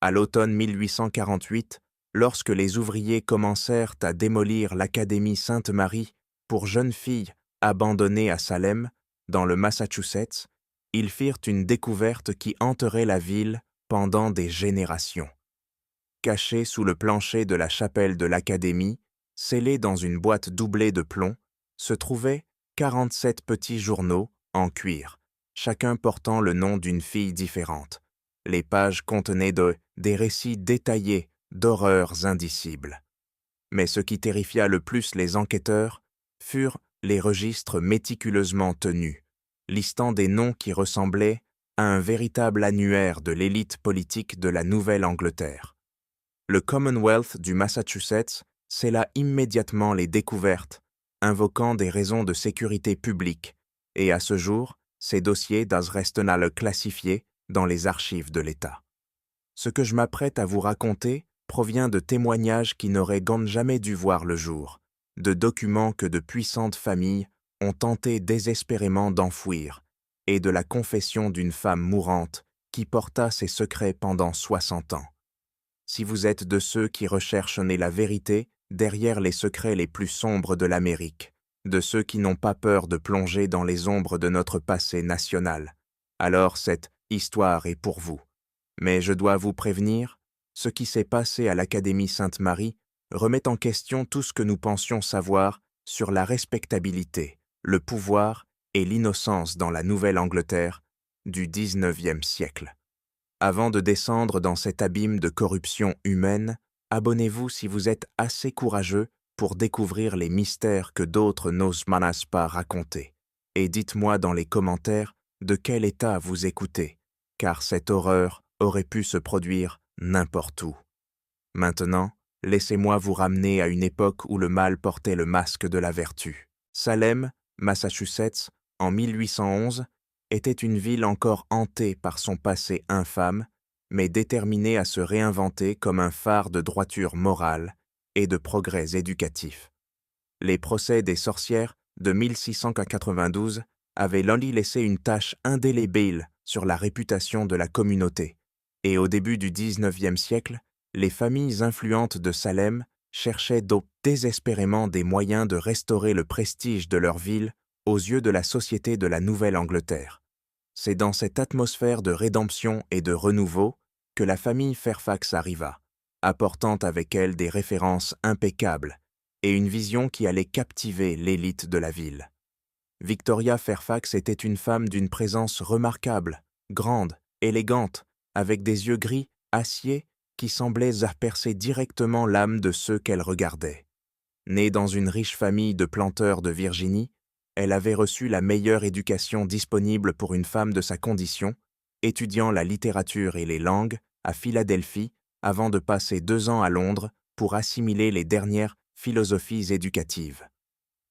À l'automne 1848, lorsque les ouvriers commencèrent à démolir l'Académie Sainte-Marie pour jeunes filles abandonnées à Salem, dans le Massachusetts, ils firent une découverte qui hanterait la ville pendant des générations. Caché sous le plancher de la chapelle de l'Académie, scellé dans une boîte doublée de plomb, se trouvaient 47 petits journaux en cuir, chacun portant le nom d'une fille différente. Les pages contenaient des récits détaillés d'horreurs indicibles. Mais ce qui terrifia le plus les enquêteurs furent les registres méticuleusement tenus, listant des noms qui ressemblaient à un véritable annuaire de l'élite politique de la Nouvelle-Angleterre. Le Commonwealth du Massachusetts scella immédiatement les découvertes, invoquant des raisons de sécurité publique, et à ce jour, ces dossiers restent classifiés dans les archives de l'État. Ce que je m'apprête à vous raconter provient de témoignages qui n'auraient jamais dû voir le jour, de documents que de puissantes familles ont tenté désespérément d'enfouir, et de la confession d'une femme mourante qui porta ses secrets pendant 60 ans. Si vous êtes de ceux qui recherchent la vérité derrière les secrets les plus sombres de l'Amérique, de ceux qui n'ont pas peur de plonger dans les ombres de notre passé national, alors cette histoire est pour vous. Mais je dois vous prévenir, ce qui s'est passé à l'Académie Sainte-Marie remet en question tout ce que nous pensions savoir sur la respectabilité, le pouvoir et l'innocence dans la Nouvelle-Angleterre du XIXe siècle. Avant de descendre dans cet abîme de corruption humaine, abonnez-vous si vous êtes assez courageux pour découvrir les mystères que d'autres n'osent pas raconter. Et dites-moi dans les commentaires de quel état vous écoutez, car cette horreur aurait pu se produire n'importe où. Maintenant, laissez-moi vous ramener à une époque où le mal portait le masque de la vertu. Salem, Massachusetts, en 1811, était une ville encore hantée par son passé infâme, mais déterminée à se réinventer comme un phare de droiture morale et de progrès éducatif. Les procès des sorcières de 1692 avaient laissé une tache indélébile sur la réputation de la communauté, et au début du XIXe siècle, les familles influentes de Salem cherchaient donc désespérément des moyens de restaurer le prestige de leur ville aux yeux de la société de la Nouvelle-Angleterre. C'est dans cette atmosphère de rédemption et de renouveau que la famille Fairfax arriva, apportant avec elle des références impeccables et une vision qui allait captiver l'élite de la ville. Victoria Fairfax était une femme d'une présence remarquable, grande, élégante, avec des yeux gris, acier, qui semblaient percer directement l'âme de ceux qu'elle regardait. Née dans une riche famille de planteurs de Virginie, elle avait reçu la meilleure éducation disponible pour une femme de sa condition, étudiant la littérature et les langues à Philadelphie avant de passer 2 ans à Londres pour assimiler les dernières philosophies éducatives.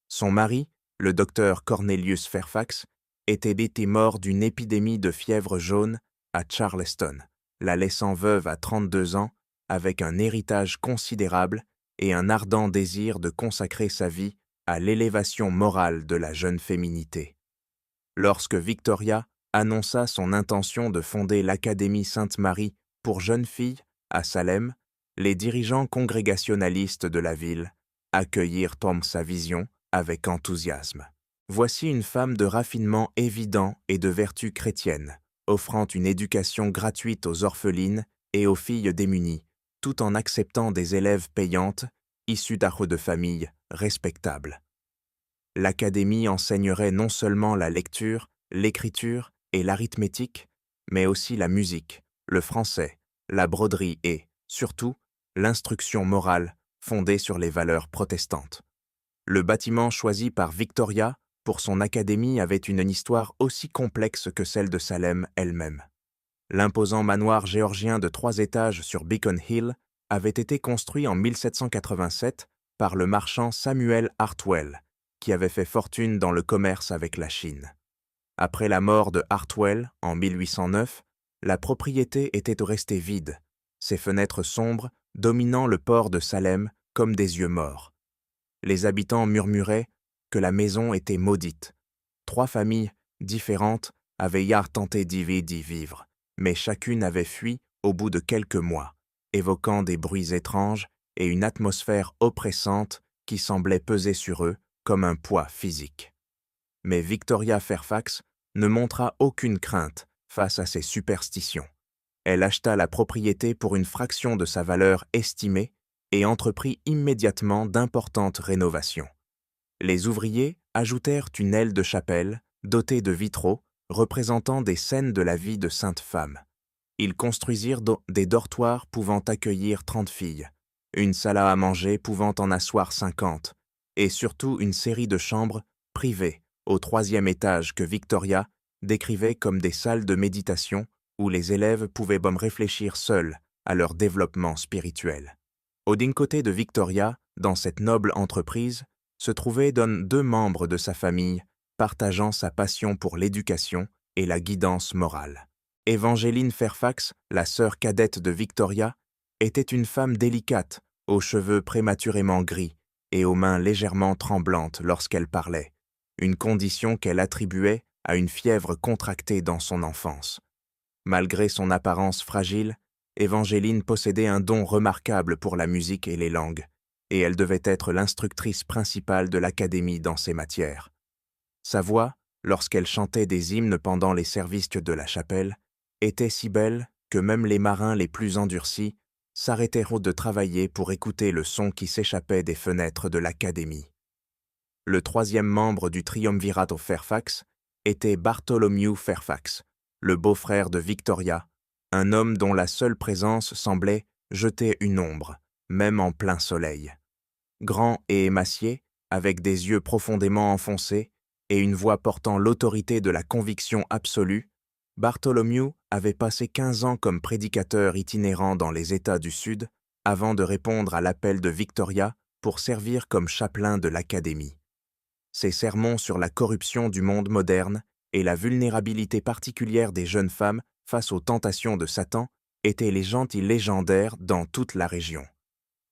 Son mari, le docteur Cornelius Fairfax, était mort d'une épidémie de fièvre jaune à Charleston, la laissant veuve à 32 ans avec un héritage considérable et un ardent désir de consacrer sa vie à l'élévation morale de la jeune féminité. Lorsque Victoria annonça son intention de fonder l'Académie Sainte-Marie pour jeunes filles à Salem, les dirigeants congrégationalistes de la ville accueillirent sa vision avec enthousiasme. Voici une femme de raffinement évident et de vertu chrétienne, offrant une éducation gratuite aux orphelines et aux filles démunies, tout en acceptant des élèves payantes issues de familles respectables. L'Académie enseignerait non seulement la lecture, l'écriture et l'arithmétique, mais aussi la musique, le français, la broderie et, surtout, l'instruction morale fondée sur les valeurs protestantes. Le bâtiment choisi par Victoria pour son académie avait une histoire aussi complexe que celle de Salem elle-même. L'imposant manoir géorgien de 3 étages sur Beacon Hill avait été construit en 1787 par le marchand Samuel Hartwell, qui avait fait fortune dans le commerce avec la Chine. Après la mort de Hartwell en 1809, la propriété était restée vide, ses fenêtres sombres dominant le port de Salem comme des yeux morts. Les habitants murmuraient que la maison était maudite. 3 familles différentes avaient tenté d'y vivre, mais chacune avait fui au bout de quelques mois, évoquant des bruits étranges et une atmosphère oppressante qui semblait peser sur eux comme un poids physique. Mais Victoria Fairfax ne montra aucune crainte face à ces superstitions. Elle acheta la propriété pour une fraction de sa valeur estimée et entreprit immédiatement d'importantes rénovations. Les ouvriers ajoutèrent une aile de chapelle dotée de vitraux représentant des scènes de la vie de saintes femmes. Ils construisirent des dortoirs pouvant accueillir 30 filles, une salle à manger pouvant en asseoir 50, et surtout une série de chambres privées au 3e étage que Victoria décrivait comme des salles de méditation où les élèves pouvaient réfléchir seuls à leur développement spirituel. Au d'un côté de Victoria, dans cette noble entreprise, se trouvaient deux membres de sa famille partageant sa passion pour l'éducation et la guidance morale. Evangeline Fairfax, la sœur cadette de Victoria, était une femme délicate, aux cheveux prématurément gris et aux mains légèrement tremblantes lorsqu'elle parlait, une condition qu'elle attribuait à une fièvre contractée dans son enfance. Malgré son apparence fragile, Evangeline possédait un don remarquable pour la musique et les langues, et elle devait être l'instructrice principale de l'académie dans ces matières. Sa voix, lorsqu'elle chantait des hymnes pendant les services de la chapelle, était si belle que même les marins les plus endurcis s'arrêtèrent de travailler pour écouter le son qui s'échappait des fenêtres de l'académie. Le 3e membre du triumvirat au Fairfax était Bartholomew Fairfax, le beau-frère de Victoria, un homme dont la seule présence semblait jeter une ombre, même en plein soleil. Grand et émacié, avec des yeux profondément enfoncés et une voix portant l'autorité de la conviction absolue, Bartholomew avait passé 15 ans comme prédicateur itinérant dans les États du Sud avant de répondre à l'appel de Victoria pour servir comme chapelain de l'Académie. Ses sermons sur la corruption du monde moderne et la vulnérabilité particulière des jeunes femmes face aux tentations de Satan étaient légendaires dans toute la région.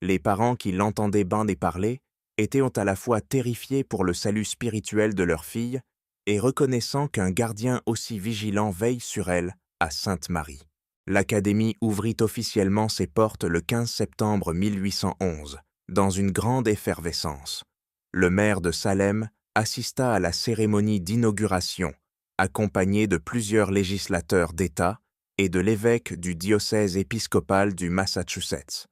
Les parents qui l'entendaient bander parler étaient à la fois terrifiés pour le salut spirituel de leur fille et reconnaissant qu'un gardien aussi vigilant veille sur elle à Sainte-Marie. L'Académie ouvrit officiellement ses portes le 15 septembre 1811, dans une grande effervescence. Le maire de Salem assista à la cérémonie d'inauguration, accompagné de plusieurs législateurs d'État et de l'évêque du diocèse épiscopal du Massachusetts.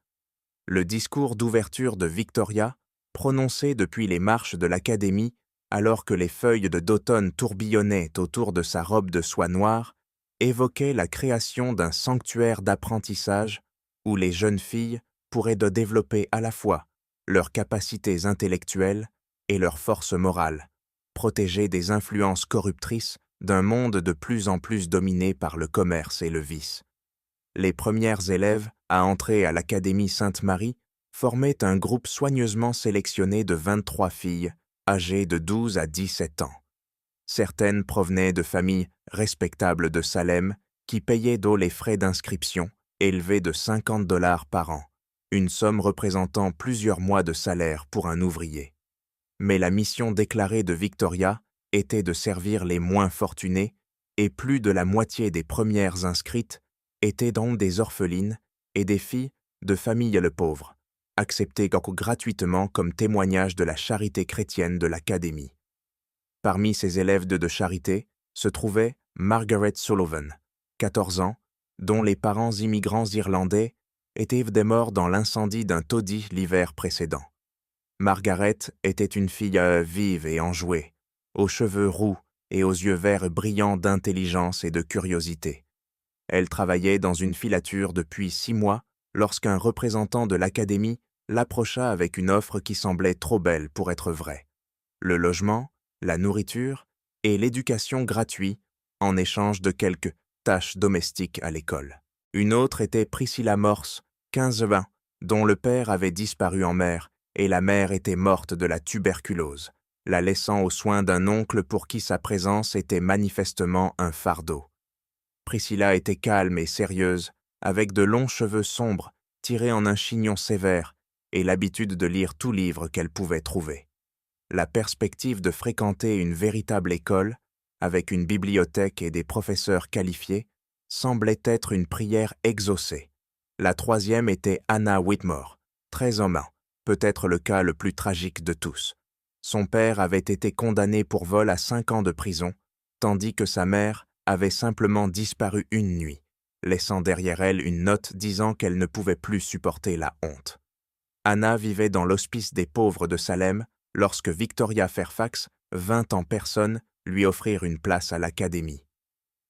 Le discours d'ouverture de Victoria, prononcé depuis les marches de l'Académie alors que les feuilles d'automne tourbillonnaient autour de sa robe de soie noire, évoquait la création d'un sanctuaire d'apprentissage où les jeunes filles pourraient développer à la fois leurs capacités intellectuelles et leur force morale, protégées des influences corruptrices d'un monde de plus en plus dominé par le commerce et le vice. Les premières élèves à entrer à l'Académie Sainte-Marie formaient un groupe soigneusement sélectionné de 23 filles âgées de 12 à 17 ans. Certaines provenaient de familles respectables de Salem qui payaient les frais d'inscription, élevés de $50 par an, une somme représentant plusieurs mois de salaire pour un ouvrier. Mais la mission déclarée de Victoria était de servir les moins fortunés et plus de la moitié des premières inscrites étaient donc des orphelines et des filles de familles pauvres, acceptées gratuitement comme témoignage de la charité chrétienne de l'Académie. Parmi ces élèves de charité se trouvait Margaret Sullivan, 14 ans, dont les parents immigrants irlandais étaient morts dans l'incendie d'un taudis l'hiver précédent. Margaret était une fille vive et enjouée, aux cheveux roux et aux yeux verts brillants d'intelligence et de curiosité. Elle travaillait dans une filature depuis 6 mois lorsqu'un représentant de l'Académie l'approcha avec une offre qui semblait trop belle pour être vraie. Le logement, la nourriture et l'éducation gratuits en échange de quelques tâches domestiques à l'école. Une autre était Priscilla Morse, 15 ans, dont le père avait disparu en mer et la mère était morte de la tuberculose, la laissant aux soins d'un oncle pour qui sa présence était manifestement un fardeau. Priscilla était calme et sérieuse, avec de longs cheveux sombres tirés en un chignon sévère et l'habitude de lire tout livre qu'elle pouvait trouver. La perspective de fréquenter une véritable école, avec une bibliothèque et des professeurs qualifiés, semblait être une prière exaucée. La troisième était Anna Whitmore, 13 ans, peut-être le cas le plus tragique de tous. Son père avait été condamné pour vol à 5 ans de prison, tandis que sa mère avait simplement disparu une nuit, laissant derrière elle une note disant qu'elle ne pouvait plus supporter la honte. Anna vivait dans l'hospice des pauvres de Salem lorsque Victoria Fairfax vint en personne lui offrir une place à l'académie.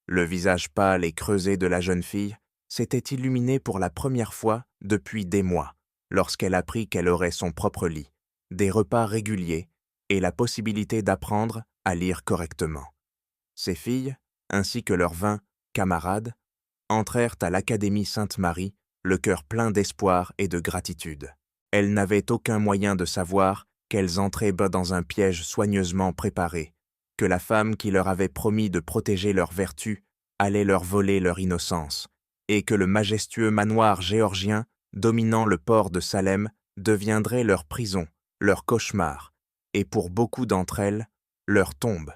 Le visage pâle et creusé de la jeune fille s'était illuminé pour la première fois depuis des mois, lorsqu'elle apprit qu'elle aurait son propre lit, des repas réguliers et la possibilité d'apprendre à lire correctement. Ses filles, ainsi que leurs 20 camarades, entrèrent à l'Académie Sainte-Marie, le cœur plein d'espoir et de gratitude. Elles n'avaient aucun moyen de savoir qu'elles entraient dans un piège soigneusement préparé, que la femme qui leur avait promis de protéger leur vertu allait leur voler leur innocence, et que le majestueux manoir géorgien dominant le port de Salem deviendrait leur prison, leur cauchemar, et pour beaucoup d'entre elles, leur tombe.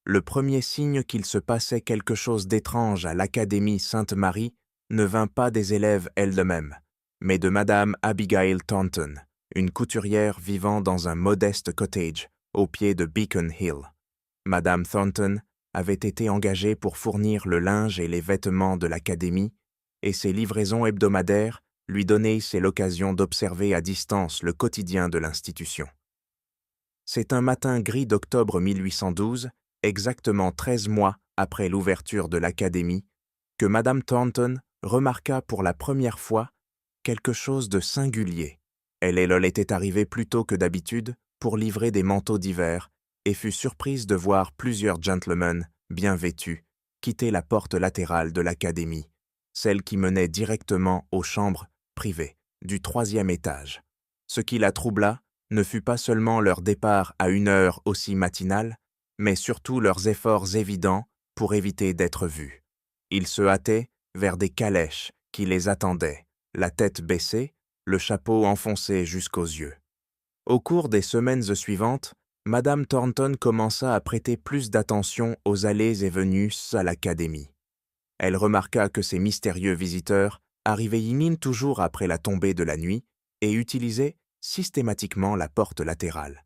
Le premier signe qu'il se passait quelque chose d'étrange à l'Académie Sainte-Marie ne vint pas des élèves elles-mêmes, mais de Madame Abigail Thornton, une couturière vivant dans un modeste cottage au pied de Beacon Hill. Madame Thornton avait été engagée pour fournir le linge et les vêtements de l'Académie, et ses livraisons hebdomadaires lui donnaient l'occasion d'observer à distance le quotidien de l'institution. C'est un matin gris d'octobre 1812, exactement 13 mois après l'ouverture de l'Académie, que Madame Thornton remarqua pour la première fois quelque chose de singulier. Elle était arrivée plus tôt que d'habitude pour livrer des manteaux d'hiver et fut surprise de voir plusieurs gentlemen, bien vêtus, quitter la porte latérale de l'Académie, celle qui menait directement aux chambres privées du 3e étage. Ce qui la troubla ne fut pas seulement leur départ à une heure aussi matinale, mais surtout leurs efforts évidents pour éviter d'être vus. Ils se hâtaient vers des calèches qui les attendaient, la tête baissée, le chapeau enfoncé jusqu'aux yeux. Au cours des semaines suivantes, Madame Thornton commença à prêter plus d'attention aux allées et venues à l'Académie. Elle remarqua que ces mystérieux visiteurs arrivaient toujours après la tombée de la nuit et utilisaient systématiquement la porte latérale.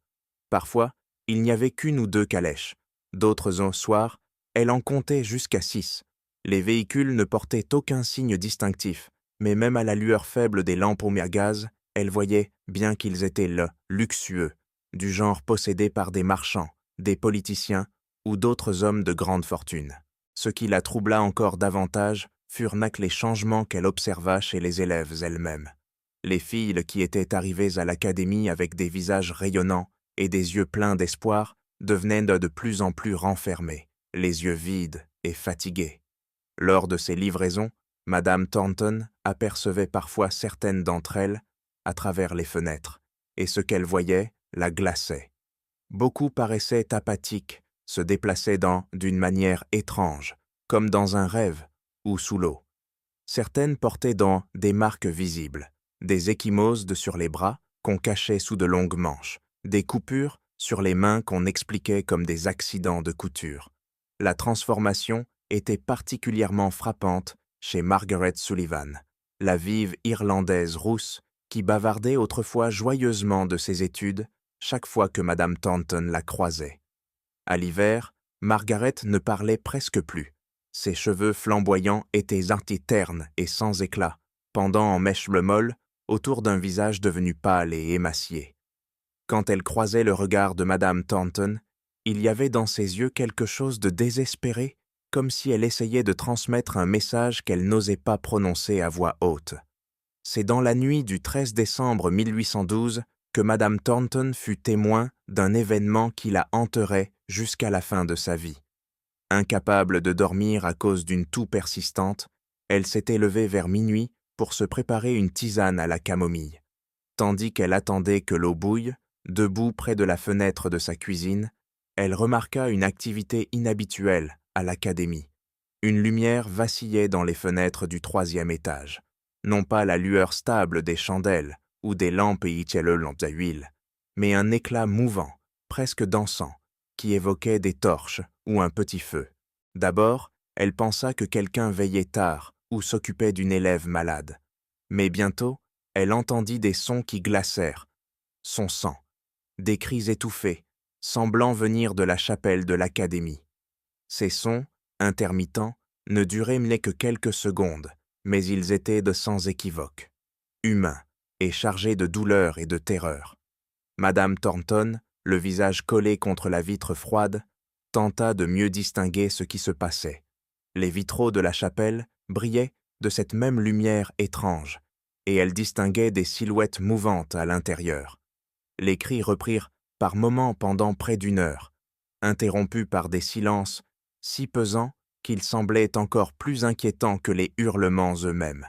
Parfois, il n'y avait qu'une ou 2 calèches. D'autres soirs, elle en comptait jusqu'à 6. Les véhicules ne portaient aucun signe distinctif, mais même à la lueur faible des lampes à gaz, elle voyait bien qu'ils étaient luxueux, du genre possédé par des marchands, des politiciens ou d'autres hommes de grande fortune. Ce qui la troubla encore davantage furent les changements qu'elle observa chez les élèves elles-mêmes. Les filles qui étaient arrivées à l'académie avec des visages rayonnants et des yeux pleins d'espoir devenaient de plus en plus renfermées, les yeux vides et fatigués. Lors de ces livraisons, Madame Thornton apercevait parfois certaines d'entre elles à travers les fenêtres, et ce qu'elle voyait la glaçait. Beaucoup paraissaient apathiques, se déplaçaient d'une manière étrange, comme dans un rêve ou sous l'eau. Certaines portaient des marques visibles, des ecchymoses sur les bras qu'on cachait sous de longues manches, des coupures sur les mains qu'on expliquait comme des accidents de couture. La transformation était particulièrement frappante chez Margaret Sullivan, la vive Irlandaise rousse qui bavardait autrefois joyeusement de ses études chaque fois que Madame Thornton la croisait. À l'hiver, Margaret ne parlait presque plus. Ses cheveux flamboyants étaient ternes et sans éclat, pendant en mèches molles autour d'un visage devenu pâle et émacié. Quand elle croisait le regard de Madame Thornton, il y avait dans ses yeux quelque chose de désespéré, comme si elle essayait de transmettre un message qu'elle n'osait pas prononcer à voix haute. C'est dans la nuit du 13 décembre 1812 que Madame Thornton fut témoin d'un événement qui la hanterait jusqu'à la fin de sa vie. Incapable de dormir à cause d'une toux persistante, elle s'était levée vers minuit pour se préparer une tisane à la camomille. Tandis qu'elle attendait que l'eau bouille, debout près de la fenêtre de sa cuisine, elle remarqua une activité inhabituelle à l'académie. Une lumière vacillait dans les fenêtres du 3e étage. Non pas la lueur stable des chandelles ou des lampes à huile, mais un éclat mouvant, presque dansant, qui évoquait des torches ou un petit feu. D'abord, Elle pensa que quelqu'un veillait tard ou s'occupait d'une élève malade. Mais bientôt, elle entendit des sons qui glacèrent, son sang, des cris étouffés, semblant venir de la chapelle de l'académie. Ces sons, intermittents, ne duraient que quelques secondes, mais ils étaient de sans équivoque, humains et chargés de douleur et de terreur. Madame Thornton, le visage collé contre la vitre froide, tenta de mieux distinguer ce qui se passait. Les vitraux de la chapelle brillaient de cette même lumière étrange, et elle distinguait des silhouettes mouvantes à l'intérieur. Les cris reprirent par moments pendant près d'une heure, interrompus par des silences si pesants qu'ils semblaient encore plus inquiétants que les hurlements eux-mêmes.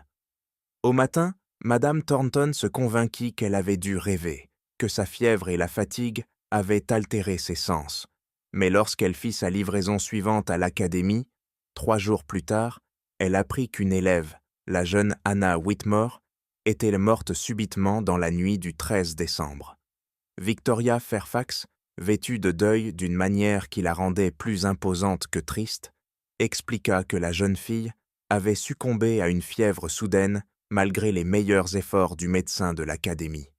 Au matin, Madame Thornton se convainquit qu'elle avait dû rêver, que sa fièvre et la fatigue avaient altéré ses sens. Mais lorsqu'elle fit sa livraison suivante à l'académie, 3 jours plus tard, elle apprit qu'une élève, la jeune Anna Whitmore, était morte subitement dans la nuit du 13 décembre. Victoria Fairfax, vêtue de deuil d'une manière qui la rendait plus imposante que triste, expliqua que la jeune fille avait succombé à une fièvre soudaine malgré les meilleurs efforts du médecin de l'académie.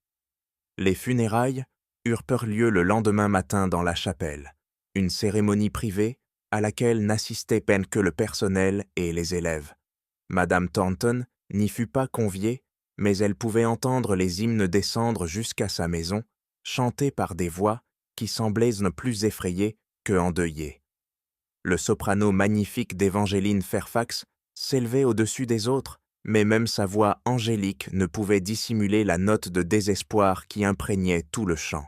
Les funérailles eurent lieu le lendemain matin dans la chapelle, une cérémonie privée à laquelle n'assistait peine que le personnel et les élèves. Madame Thornton n'y fut pas conviée, mais elle pouvait entendre les hymnes descendre jusqu'à sa maison, chantés par des voix qui semblaient ne plus effrayées que endeuillées. Le soprano magnifique d'Evangeline Fairfax s'élevait au-dessus des autres, mais même sa voix angélique ne pouvait dissimuler la note de désespoir qui imprégnait tout le chant.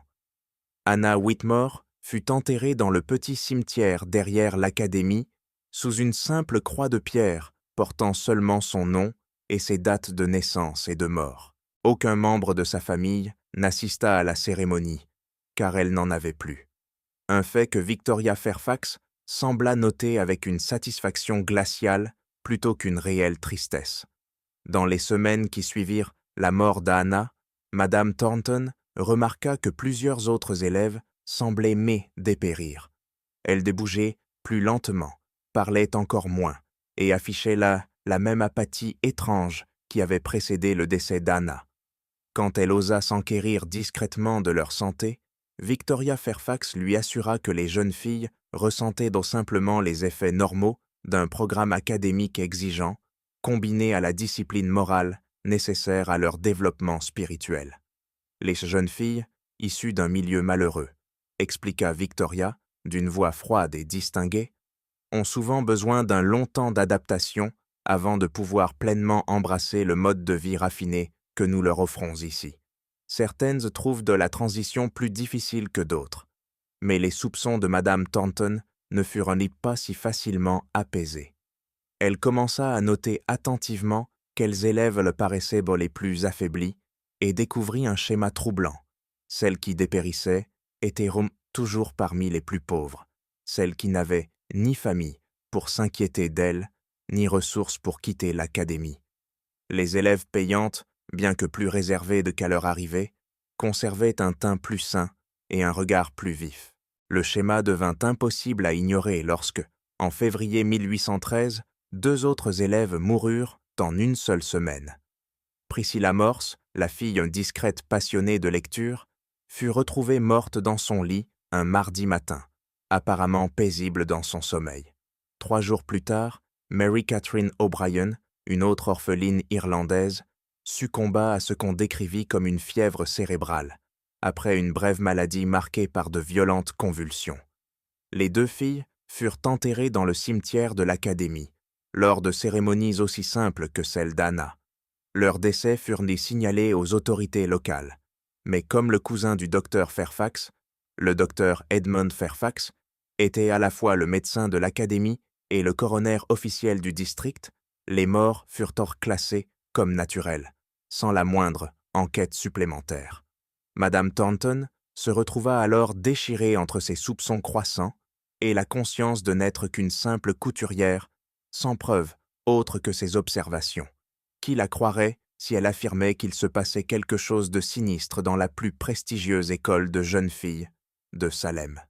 Anna Whitmore fut enterrée dans le petit cimetière derrière l'académie, sous une simple croix de pierre portant seulement son nom et ses dates de naissance et de mort. Aucun membre de sa famille n'assista à la cérémonie, car elle n'en avait plus. Un fait que Victoria Fairfax sembla noter avec une satisfaction glaciale plutôt qu'une réelle tristesse. Dans les semaines qui suivirent la mort d'Anna, Madame Thornton remarqua que plusieurs autres élèves semblaient dépérir. Elles débougeaient plus lentement, parlaient encore moins, et affichaient là la même apathie étrange qui avait précédé le décès d'Anna. Quand elle osa s'enquérir discrètement de leur santé, Victoria Fairfax lui assura que les jeunes filles ressentaient donc simplement les effets normaux d'un programme académique exigeant, combiné à la discipline morale nécessaire à leur développement spirituel. Les jeunes filles, issues d'un milieu malheureux, expliqua Victoria, d'une voix froide et distinguée, ont souvent besoin d'un long temps d'adaptation avant de pouvoir pleinement embrasser le mode de vie raffiné que nous leur offrons ici. Certaines trouvent de la transition plus difficile que d'autres, mais les soupçons de Madame Thornton ne furent pas si facilement apaisés. Elle commença à noter attentivement quels élèves le paraissaient les plus affaiblis et découvrit un schéma troublant. Celles qui dépérissaient étaient toujours parmi les plus pauvres, celles qui n'avaient ni famille pour s'inquiéter d'elles, ni ressources pour quitter l'académie. Les élèves payantes, bien que plus réservées qu'à leur arrivée, conservaient un teint plus sain et un regard plus vif. Le schéma devint impossible à ignorer lorsque, en février 1813, 2 autres élèves moururent en une seule semaine. Priscilla Morse, la fille discrète passionnée de lecture, fut retrouvée morte dans son lit un mardi matin, apparemment paisible dans son sommeil. 3 jours plus tard, Mary Catherine O'Brien, une autre orpheline irlandaise, succomba à ce qu'on décrivit comme une fièvre cérébrale, après une brève maladie marquée par de violentes convulsions. Les 2 filles furent enterrées dans le cimetière de l'académie, lors de cérémonies aussi simples que celle d'Anna. Leurs décès furent signalés aux autorités locales, mais comme le cousin du docteur Fairfax, le docteur Edmund Fairfax, était à la fois le médecin de l'académie et le coroner officiel du district, les morts furent classées comme naturelles, sans la moindre enquête supplémentaire. Madame Thornton se retrouva alors déchirée entre ses soupçons croissants et la conscience de n'être qu'une simple couturière, sans preuve autre que ses observations. Qui la croirait si elle affirmait qu'il se passait quelque chose de sinistre dans la plus prestigieuse école de jeunes filles de Salem?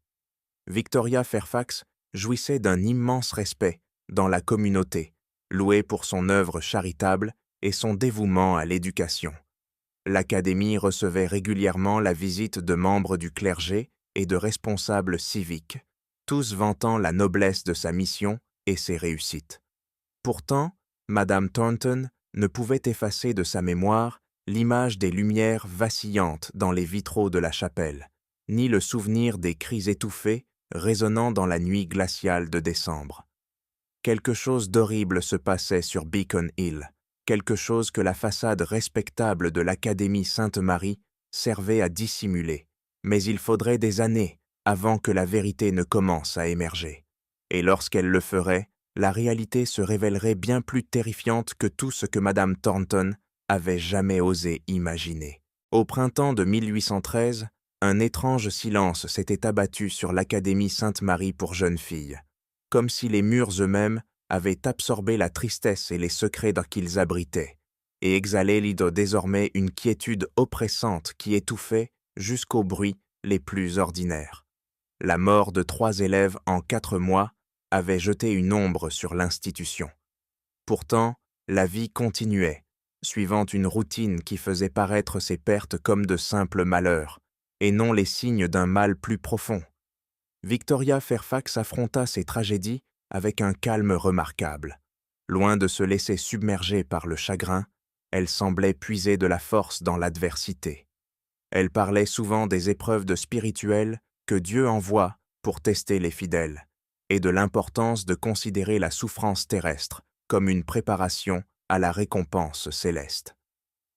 Victoria Fairfax jouissait d'un immense respect dans la communauté, loué pour son œuvre charitable et son dévouement à l'éducation. L'Académie recevait régulièrement la visite de membres du clergé et de responsables civiques, tous vantant la noblesse de sa mission et ses réussites. Pourtant, Madame Thornton ne pouvait effacer de sa mémoire l'image des lumières vacillantes dans les vitraux de la chapelle, ni le souvenir des cris étouffés résonnant dans la nuit glaciale de décembre. Quelque chose d'horrible se passait sur Beacon Hill, quelque chose que la façade respectable de l'Académie Sainte-Marie servait à dissimuler, mais il faudrait des années avant que la vérité ne commence à émerger. Et lorsqu'elle le ferait, la réalité se révélerait bien plus terrifiante que tout ce que Madame Thornton avait jamais osé imaginer. Au printemps de 1813, un étrange silence s'était abattu sur l'Académie Sainte-Marie pour jeunes filles, comme si les murs eux-mêmes avaient absorbé la tristesse et les secrets qu'ils abritaient, et exhalaient désormais une quiétude oppressante qui étouffait jusqu'aux bruits les plus ordinaires. La mort de 3 élèves en 4 mois avait jeté une ombre sur l'institution. Pourtant, la vie continuait, suivant une routine qui faisait paraître ces pertes comme de simples malheurs, et non les signes d'un mal plus profond. Victoria Fairfax affronta ces tragédies avec un calme remarquable. Loin de se laisser submerger par le chagrin, elle semblait puiser de la force dans l'adversité. Elle parlait souvent des épreuves spirituelles que Dieu envoie pour tester les fidèles, et de l'importance de considérer la souffrance terrestre comme une préparation à la récompense céleste.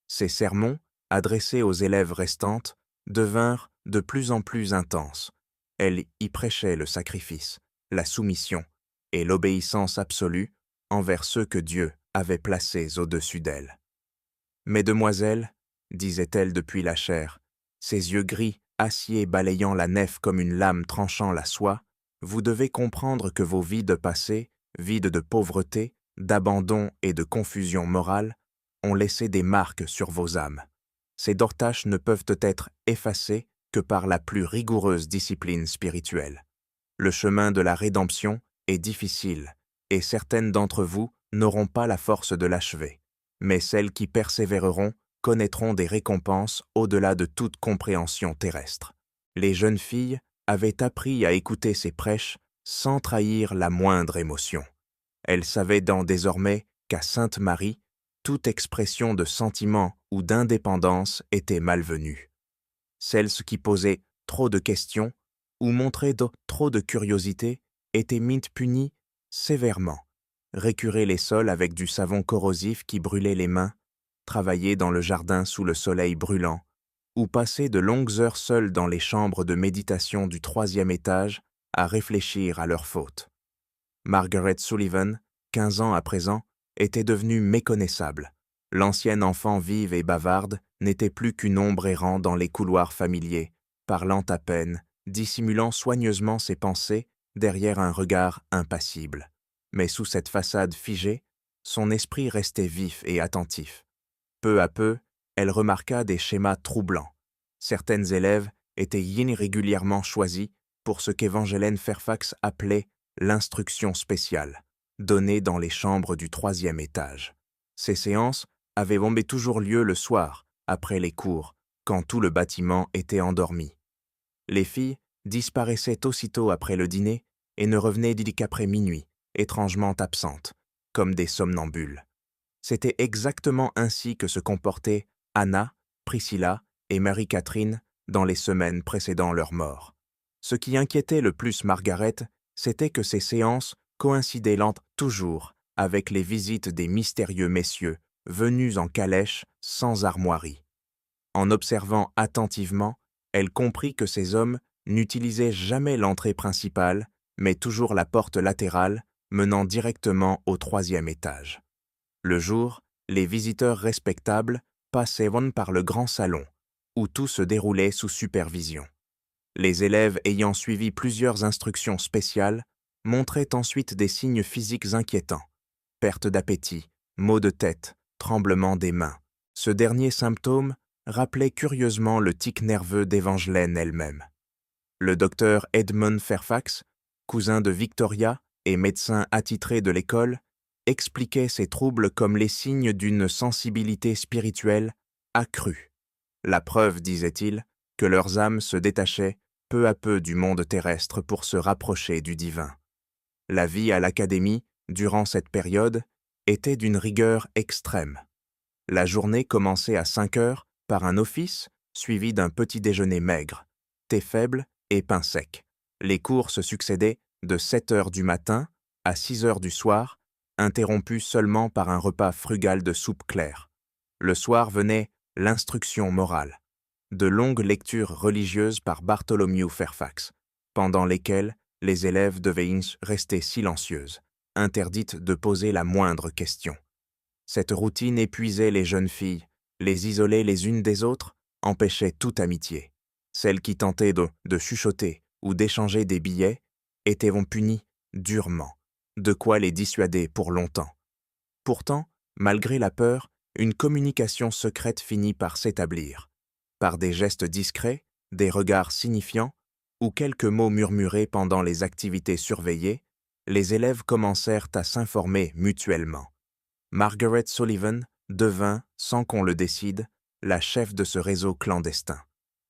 Ses sermons, adressés aux élèves restantes, devinrent de plus en plus intenses. Elle y prêchait le sacrifice, la soumission et l'obéissance absolue envers ceux que Dieu avait placés au-dessus d'elle. « Mesdemoiselles, disait-elle depuis la chaire, ses yeux gris, acier balayant la nef comme une lame tranchant la soie, vous devez comprendre que vos vies de passé, vides de pauvreté, d'abandon et de confusion morale, ont laissé des marques sur vos âmes. Ces taches ne peuvent être effacées que par la plus rigoureuse discipline spirituelle. Le chemin de la rédemption est difficile, et certaines d'entre vous n'auront pas la force de l'achever, mais celles qui persévéreront connaîtront des récompenses au-delà de toute compréhension terrestre. Les jeunes filles avaient appris à écouter ces prêches sans trahir la moindre émotion. Elles savaient désormais qu'à Sainte-Marie, toute expression de sentiment ou d'indépendance était malvenue. Celles qui posaient trop de questions ou montraient trop de curiosité étaient punies sévèrement. Récurer les sols avec du savon corrosif qui brûlait les mains, travailler dans le jardin sous le soleil brûlant, ou passer de longues heures seules dans les chambres de méditation du 3e étage à réfléchir à leurs fautes. Margaret Sullivan, 15 ans à présent, était devenue méconnaissable. L'ancienne enfant vive et bavarde n'était plus qu'une ombre errant dans les couloirs familiers, parlant à peine, dissimulant soigneusement ses pensées derrière un regard impassible. Mais sous cette façade figée, son esprit restait vif et attentif. Peu à peu, elle remarqua des schémas troublants. Certaines élèves étaient irrégulièrement choisies pour ce qu'Evangeline Fairfax appelait l'instruction spéciale, donnée dans les chambres du 3e étage. Ces séances avaient toujours lieu le soir, après les cours, quand tout le bâtiment était endormi. Les filles disparaissaient aussitôt après le dîner et ne revenaient qu'après minuit, étrangement absentes, comme des somnambules. C'était exactement ainsi que se comportaient Anna, Priscilla et Marie-Catherine dans les semaines précédant leur mort. Ce qui inquiétait le plus Margaret, c'était que ces séances coïncidaient toujours avec les visites des mystérieux messieurs venus en calèche sans armoirie. En observant attentivement, elle comprit que ces hommes n'utilisaient jamais l'entrée principale, mais toujours la porte latérale menant directement au 3e étage. Le jour, les visiteurs respectables passaient par le grand salon, où tout se déroulait sous supervision. Les élèves ayant suivi plusieurs instructions spéciales montraient ensuite des signes physiques inquiétants, perte d'appétit, maux de tête, tremblement des mains. Ce dernier symptôme rappelait curieusement le tic nerveux d'Evangeline elle-même. Le docteur Edmund Fairfax, cousin de Victoria et médecin attitré de l'école, expliquait ces troubles comme les signes d'une sensibilité spirituelle accrue. La preuve, disait-il, que leurs âmes se détachaient peu à peu du monde terrestre pour se rapprocher du divin. La vie à l'académie, durant cette période, était d'une rigueur extrême. La journée commençait à 5 heures par un office suivi d'un petit déjeuner maigre, thé faible et pain sec. Les cours se succédaient de 7 heures du matin à 6 heures du soir, interrompus seulement par un repas frugal de soupe claire. Le soir venait l'instruction morale, de longues lectures religieuses par Bartholomew Fairfax, pendant lesquelles les élèves devaient rester silencieuses, interdites de poser la moindre question. Cette routine épuisait les jeunes filles, les isolait les unes des autres, empêchait toute amitié. Celles qui tentaient de chuchoter ou d'échanger des billets étaient punies durement, de quoi les dissuader pour longtemps. Pourtant, malgré la peur, une communication secrète finit par s'établir. Par des gestes discrets, des regards signifiants ou quelques mots murmurés pendant les activités surveillées, les élèves commencèrent à s'informer mutuellement. Margaret Sullivan devint, sans qu'on le décide, la chef de ce réseau clandestin.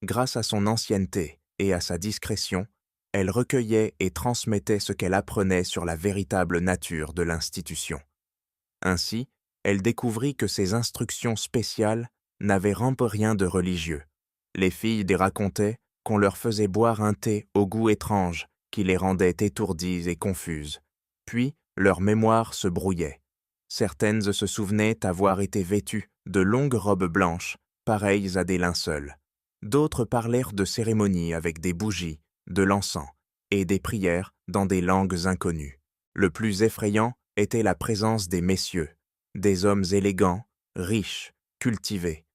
Grâce à son ancienneté et à sa discrétion, elle recueillait et transmettait ce qu'elle apprenait sur la véritable nature de l'institution. Ainsi, elle découvrit que ces instructions spéciales n'avaient rien de religieux. Les filles les racontaient qu'on leur faisait boire un thé au goût étrange qui les rendait étourdies et confuses. Puis, leur mémoire se brouillait. Certaines se souvenaient avoir été vêtues de longues robes blanches, pareilles à des linceuls. D'autres parlèrent de cérémonies avec des bougies, de l'encens et des prières dans des langues inconnues. Le plus effrayant était la présence des messieurs, des hommes élégants, riches, cultivés,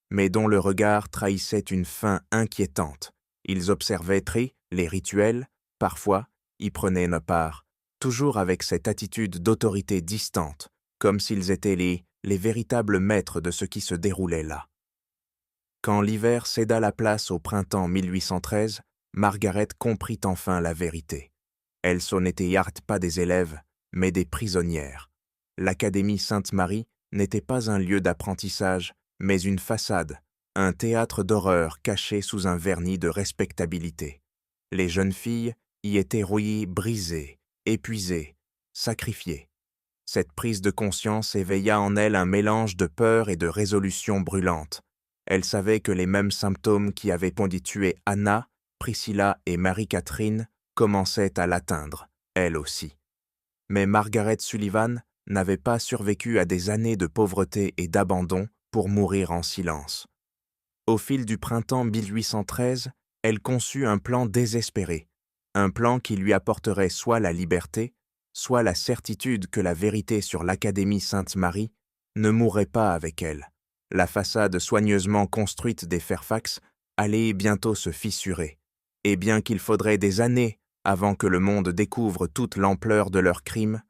mais dont le regard trahissait une faim inquiétante. Ils observaient les rituels, parfois y prenaient une part, toujours avec cette attitude d'autorité distante, comme s'ils étaient les véritables maîtres de ce qui se déroulait là. Quand l'hiver céda la place au printemps 1813, Margaret comprit enfin la vérité. Elle n'était pas des élèves, mais des prisonnières. L'Académie Sainte-Marie n'était pas un lieu d'apprentissage, mais une façade, un théâtre d'horreur caché sous un vernis de respectabilité. Les jeunes filles y étaient rouillées, brisées, épuisées, sacrifiées. Cette prise de conscience éveilla en elle un mélange de peur et de résolution brûlante. Elle savait que les mêmes symptômes qui avaient tué Anna, Priscilla et Marie-Catherine commençaient à l'atteindre, elle aussi. Mais Margaret Sullivan n'avait pas survécu à des années de pauvreté et d'abandon pour mourir en silence. Au fil du printemps 1813, elle conçut un plan désespéré, un plan qui lui apporterait soit la liberté, soit la certitude que la vérité sur l'Académie Sainte-Marie ne mourrait pas avec elle. La façade soigneusement construite des Fairfax allait bientôt se fissurer, et bien qu'il faudrait des années avant que le monde découvre toute l'ampleur de leurs crimes,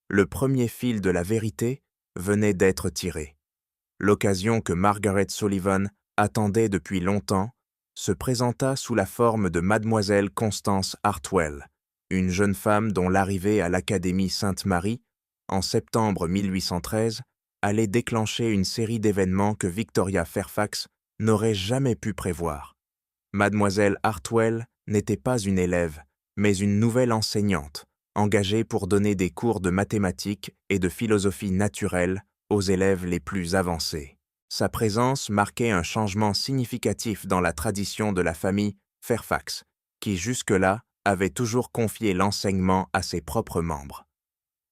le premier fil de la vérité venait d'être tiré. L'occasion que Margaret Sullivan attendait depuis longtemps se présenta sous la forme de Mademoiselle Constance Hartwell, une jeune femme dont l'arrivée à l'Académie Sainte-Marie, en septembre 1813, allait déclencher une série d'événements que Victoria Fairfax n'aurait jamais pu prévoir. Mademoiselle Hartwell n'était pas une élève, mais une nouvelle enseignante, engagée pour donner des cours de mathématiques et de philosophie naturelle aux élèves les plus avancés. Sa présence marquait un changement significatif dans la tradition de la famille Fairfax, qui jusque-là avait toujours confié l'enseignement à ses propres membres.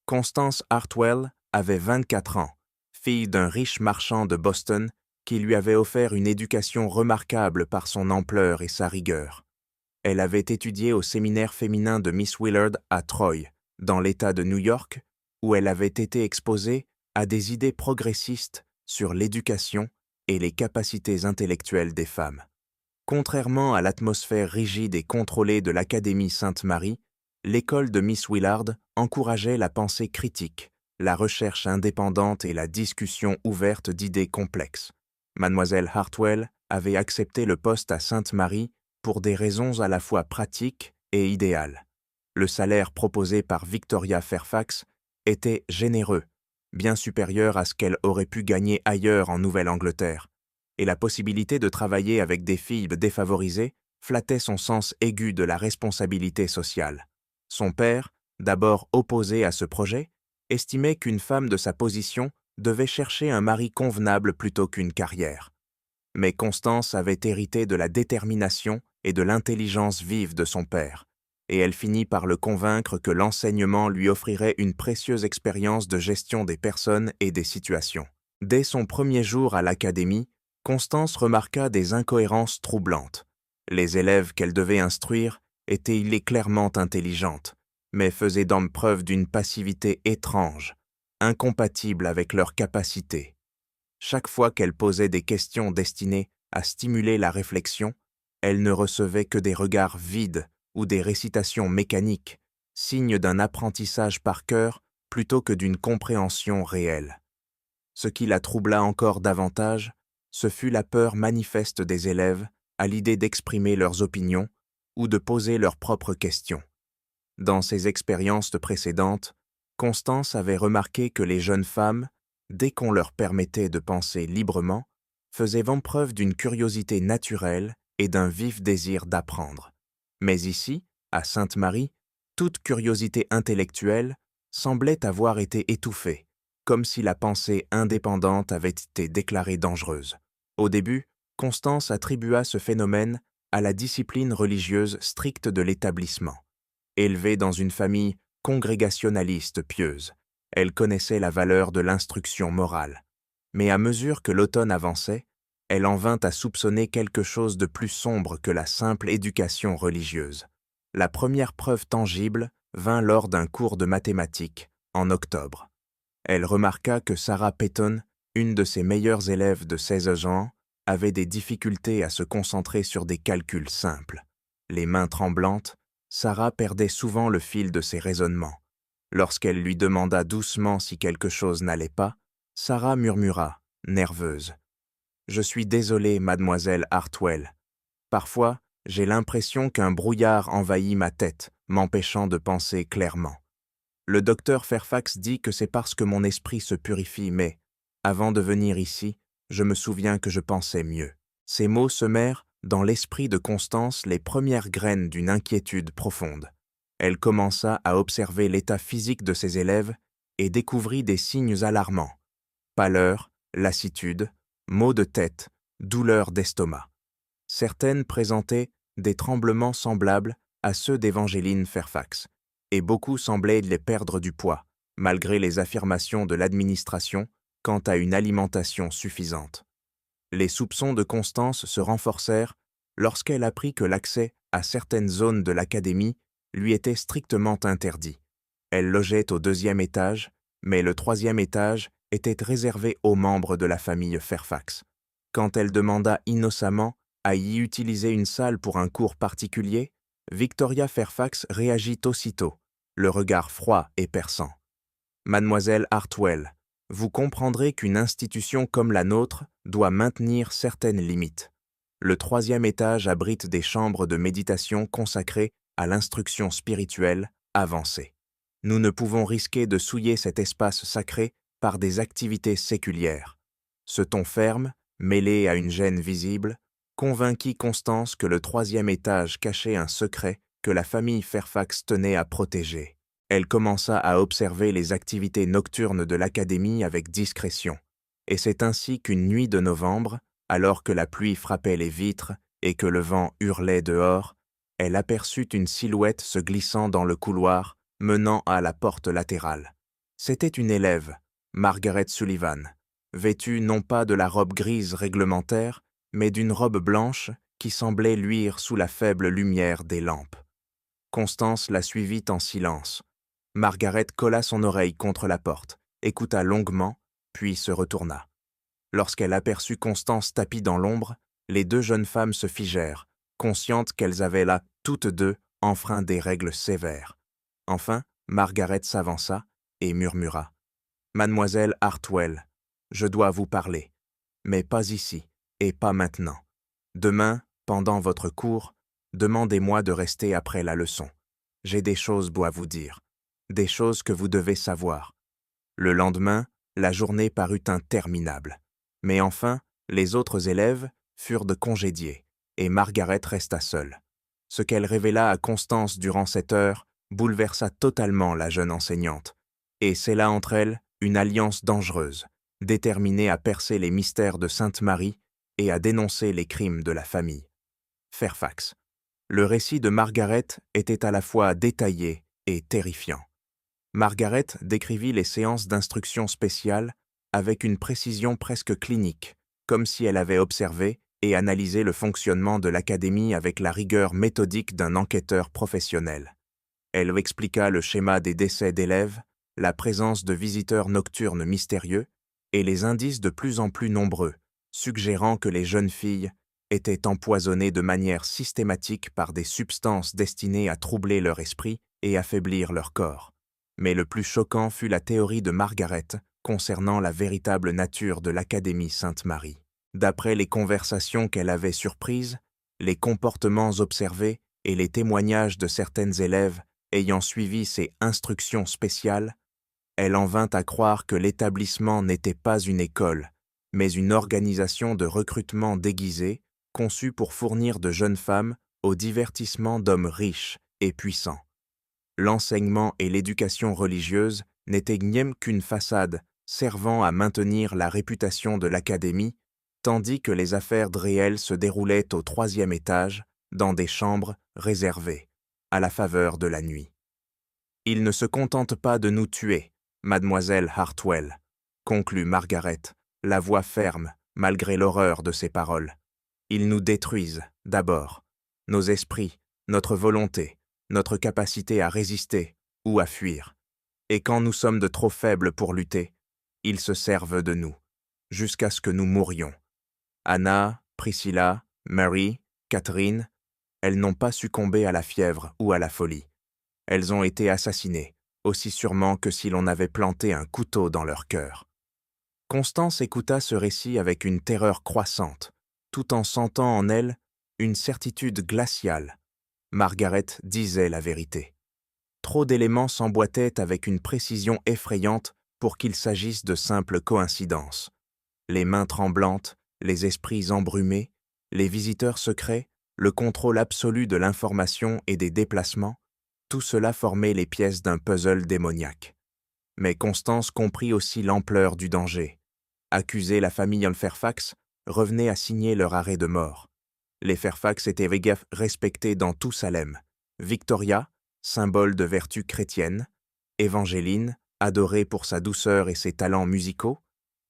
Constance Hartwell avait 24 ans, fille d'un riche marchand de Boston qui lui avait offert une éducation remarquable par son ampleur et sa rigueur. Elle avait étudié au séminaire féminin de Miss Willard à Troy, dans l'État de New York, où elle avait été exposée à des idées progressistes sur l'éducation et les capacités intellectuelles des femmes. Contrairement à l'atmosphère rigide et contrôlée de l'Académie Sainte-Marie, l'école de Miss Willard encourageait la pensée critique, la recherche indépendante et la discussion ouverte d'idées complexes. Mademoiselle Hartwell avait accepté le poste à Sainte-Marie pour des raisons à la fois pratiques et idéales. Le salaire proposé par Victoria Fairfax était généreux, bien supérieur à ce qu'elle aurait pu gagner ailleurs en Nouvelle-Angleterre, et la possibilité de travailler avec des filles défavorisées flattait son sens aigu de la responsabilité sociale. Son père, d'abord opposé à ce projet, estimait qu'une femme de sa position devait chercher un mari convenable plutôt qu'une carrière. Mais Constance avait hérité de la détermination et de l'intelligence vive de son père, et elle finit par le convaincre que l'enseignement lui offrirait une précieuse expérience de gestion des personnes et des situations. Dès son premier jour à l'académie, Constance remarqua des incohérences troublantes. Les élèves qu'elle devait instruire étaient clairement intelligentes, mais faisaient donc preuve d'une passivité étrange, incompatible avec leurs capacités. Chaque fois qu'elle posait des questions destinées à stimuler la réflexion, elle ne recevait que des regards vides ou des récitations mécaniques, signe d'un apprentissage par cœur plutôt que d'une compréhension réelle. Ce qui la troubla encore davantage, ce fut la peur manifeste des élèves à l'idée d'exprimer leurs opinions ou de poser leurs propres questions. Dans ses expériences précédentes, Constance avait remarqué que les jeunes femmes, dès qu'on leur permettait de penser librement, faisaient preuve d'une curiosité naturelle et d'un vif désir d'apprendre. Mais ici, à Sainte-Marie, toute curiosité intellectuelle semblait avoir été étouffée, comme si la pensée indépendante avait été déclarée dangereuse. Au début, Constance attribua ce phénomène à la discipline religieuse stricte de l'établissement. Élevée dans une famille congrégationaliste pieuse, elle connaissait la valeur de l'instruction morale. Mais à mesure que l'automne avançait, elle en vint à soupçonner quelque chose de plus sombre que la simple éducation religieuse. La première preuve tangible vint lors d'un cours de mathématiques, en octobre. Elle remarqua que Sarah Peyton, une de ses meilleures élèves de 16 ans, avait des difficultés à se concentrer sur des calculs simples. Les mains tremblantes, Sarah perdait souvent le fil de ses raisonnements. Lorsqu'elle lui demanda doucement si quelque chose n'allait pas, Sarah murmura, nerveuse. « Je suis désolée, mademoiselle Hartwell. Parfois, j'ai l'impression qu'un brouillard envahit ma tête, m'empêchant de penser clairement. Le docteur Fairfax dit que c'est parce que mon esprit se purifie, mais, avant de venir ici, je me souviens que je pensais mieux. » Ces mots semèrent, dans l'esprit de Constance, les premières graines d'une inquiétude profonde. Elle commença à observer l'état physique de ses élèves et découvrit des signes alarmants. Pâleur, lassitude, maux de tête, douleurs d'estomac. Certaines présentaient des tremblements semblables à ceux d'Evangeline Fairfax, et beaucoup semblaient les perdre du poids, malgré les affirmations de l'administration quant à une alimentation suffisante. Les soupçons de Constance se renforcèrent lorsqu'elle apprit que l'accès à certaines zones de l'académie lui était strictement interdit. Elle logeait au 2e étage, mais le 3e étage était réservé aux membres de la famille Fairfax. Quand elle demanda innocemment à y utiliser une salle pour un cours particulier, Victoria Fairfax réagit aussitôt, le regard froid et perçant. « Mademoiselle Hartwell, vous comprendrez qu'une institution comme la nôtre doit maintenir certaines limites. Le 3e étage abrite des chambres de méditation consacrées à l'instruction spirituelle avancée. Nous ne pouvons risquer de souiller cet espace sacré par des activités séculières. » Ce ton ferme, mêlé à une gêne visible, convainquit Constance que le 3e étage cachait un secret que la famille Fairfax tenait à protéger. Elle commença à observer les activités nocturnes de l'académie avec discrétion, et c'est ainsi qu'une nuit de novembre, alors que la pluie frappait les vitres et que le vent hurlait dehors, elle aperçut une silhouette se glissant dans le couloir menant à la porte latérale. C'était une élève, Margaret Sullivan, vêtue non pas de la robe grise réglementaire, mais d'une robe blanche qui semblait luire sous la faible lumière des lampes. Constance la suivit en silence. Margaret colla son oreille contre la porte, écouta longuement, puis se retourna. Lorsqu'elle aperçut Constance tapie dans l'ombre, les 2 jeunes femmes se figèrent, conscientes qu'elles avaient là, toutes 2, enfreint des règles sévères. Enfin, Margaret s'avança et murmura. « Mademoiselle Hartwell, je dois vous parler, mais pas ici et pas maintenant. Demain, pendant votre cours, demandez-moi de rester après la leçon. j'ai des choses à vous dire, des choses que vous devez savoir. » Le lendemain, la journée parut interminable. Mais enfin, les autres élèves furent congédiés, et Margaret resta seule. Ce qu'elle révéla à Constance durant cette heure bouleversa totalement la jeune enseignante, et scella entre elles une alliance dangereuse, déterminée à percer les mystères de Sainte Marie et à dénoncer les crimes de la famille. Fairfax. Le récit de Margaret était à la fois détaillé et terrifiant. Margaret décrivit les séances d'instruction spéciale avec une précision presque clinique, comme si elle avait observé et analysé le fonctionnement de l'académie avec la rigueur méthodique d'un enquêteur professionnel. Elle expliqua le schéma des décès d'élèves, la présence de visiteurs nocturnes mystérieux et les indices de plus en plus nombreux, suggérant que les jeunes filles étaient empoisonnées de manière systématique par des substances destinées à troubler leur esprit et affaiblir leur corps. Mais le plus choquant fut la théorie de Margaret concernant la véritable nature de l'Académie Sainte-Marie. D'après les conversations qu'elle avait surprises, les comportements observés et les témoignages de certaines élèves ayant suivi ces instructions spéciales, elle en vint à croire que l'établissement n'était pas une école, mais une organisation de recrutement déguisée conçue pour fournir de jeunes femmes au divertissement d'hommes riches et puissants. L'enseignement et l'éducation religieuse n'étaient même qu'une façade servant à maintenir la réputation de l'académie, tandis que les affaires réelles se déroulaient au 3e étage, dans des chambres réservées, à la faveur de la nuit. « Ils ne se contentent pas de nous tuer, mademoiselle Hartwell, » conclut Margaret, la voix ferme, malgré l'horreur de ses paroles. « Ils nous détruisent, d'abord, nos esprits, notre volonté, notre capacité à résister ou à fuir. Et quand nous sommes de trop faibles pour lutter, ils se servent de nous, jusqu'à ce que nous mourions. Anna, Priscilla, Mary, Catherine, elles n'ont pas succombé à la fièvre ou à la folie. Elles ont été assassinées, aussi sûrement que si l'on avait planté un couteau dans leur cœur. » Constance écouta ce récit avec une terreur croissante, tout en sentant en elle une certitude glaciale. Margaret disait la vérité. Trop d'éléments s'emboîtaient avec une précision effrayante pour qu'il s'agisse de simples coïncidences. Les mains tremblantes, les esprits embrumés, les visiteurs secrets, le contrôle absolu de l'information et des déplacements, tout cela formait les pièces d'un puzzle démoniaque. Mais Constance comprit aussi l'ampleur du danger. Accuser la famille Fairfax revenait à signer leur arrêt de mort. Les Fairfax étaient respectés dans tout Salem. Victoria, symbole de vertu chrétienne, Évangeline, adorée pour sa douceur et ses talents musicaux,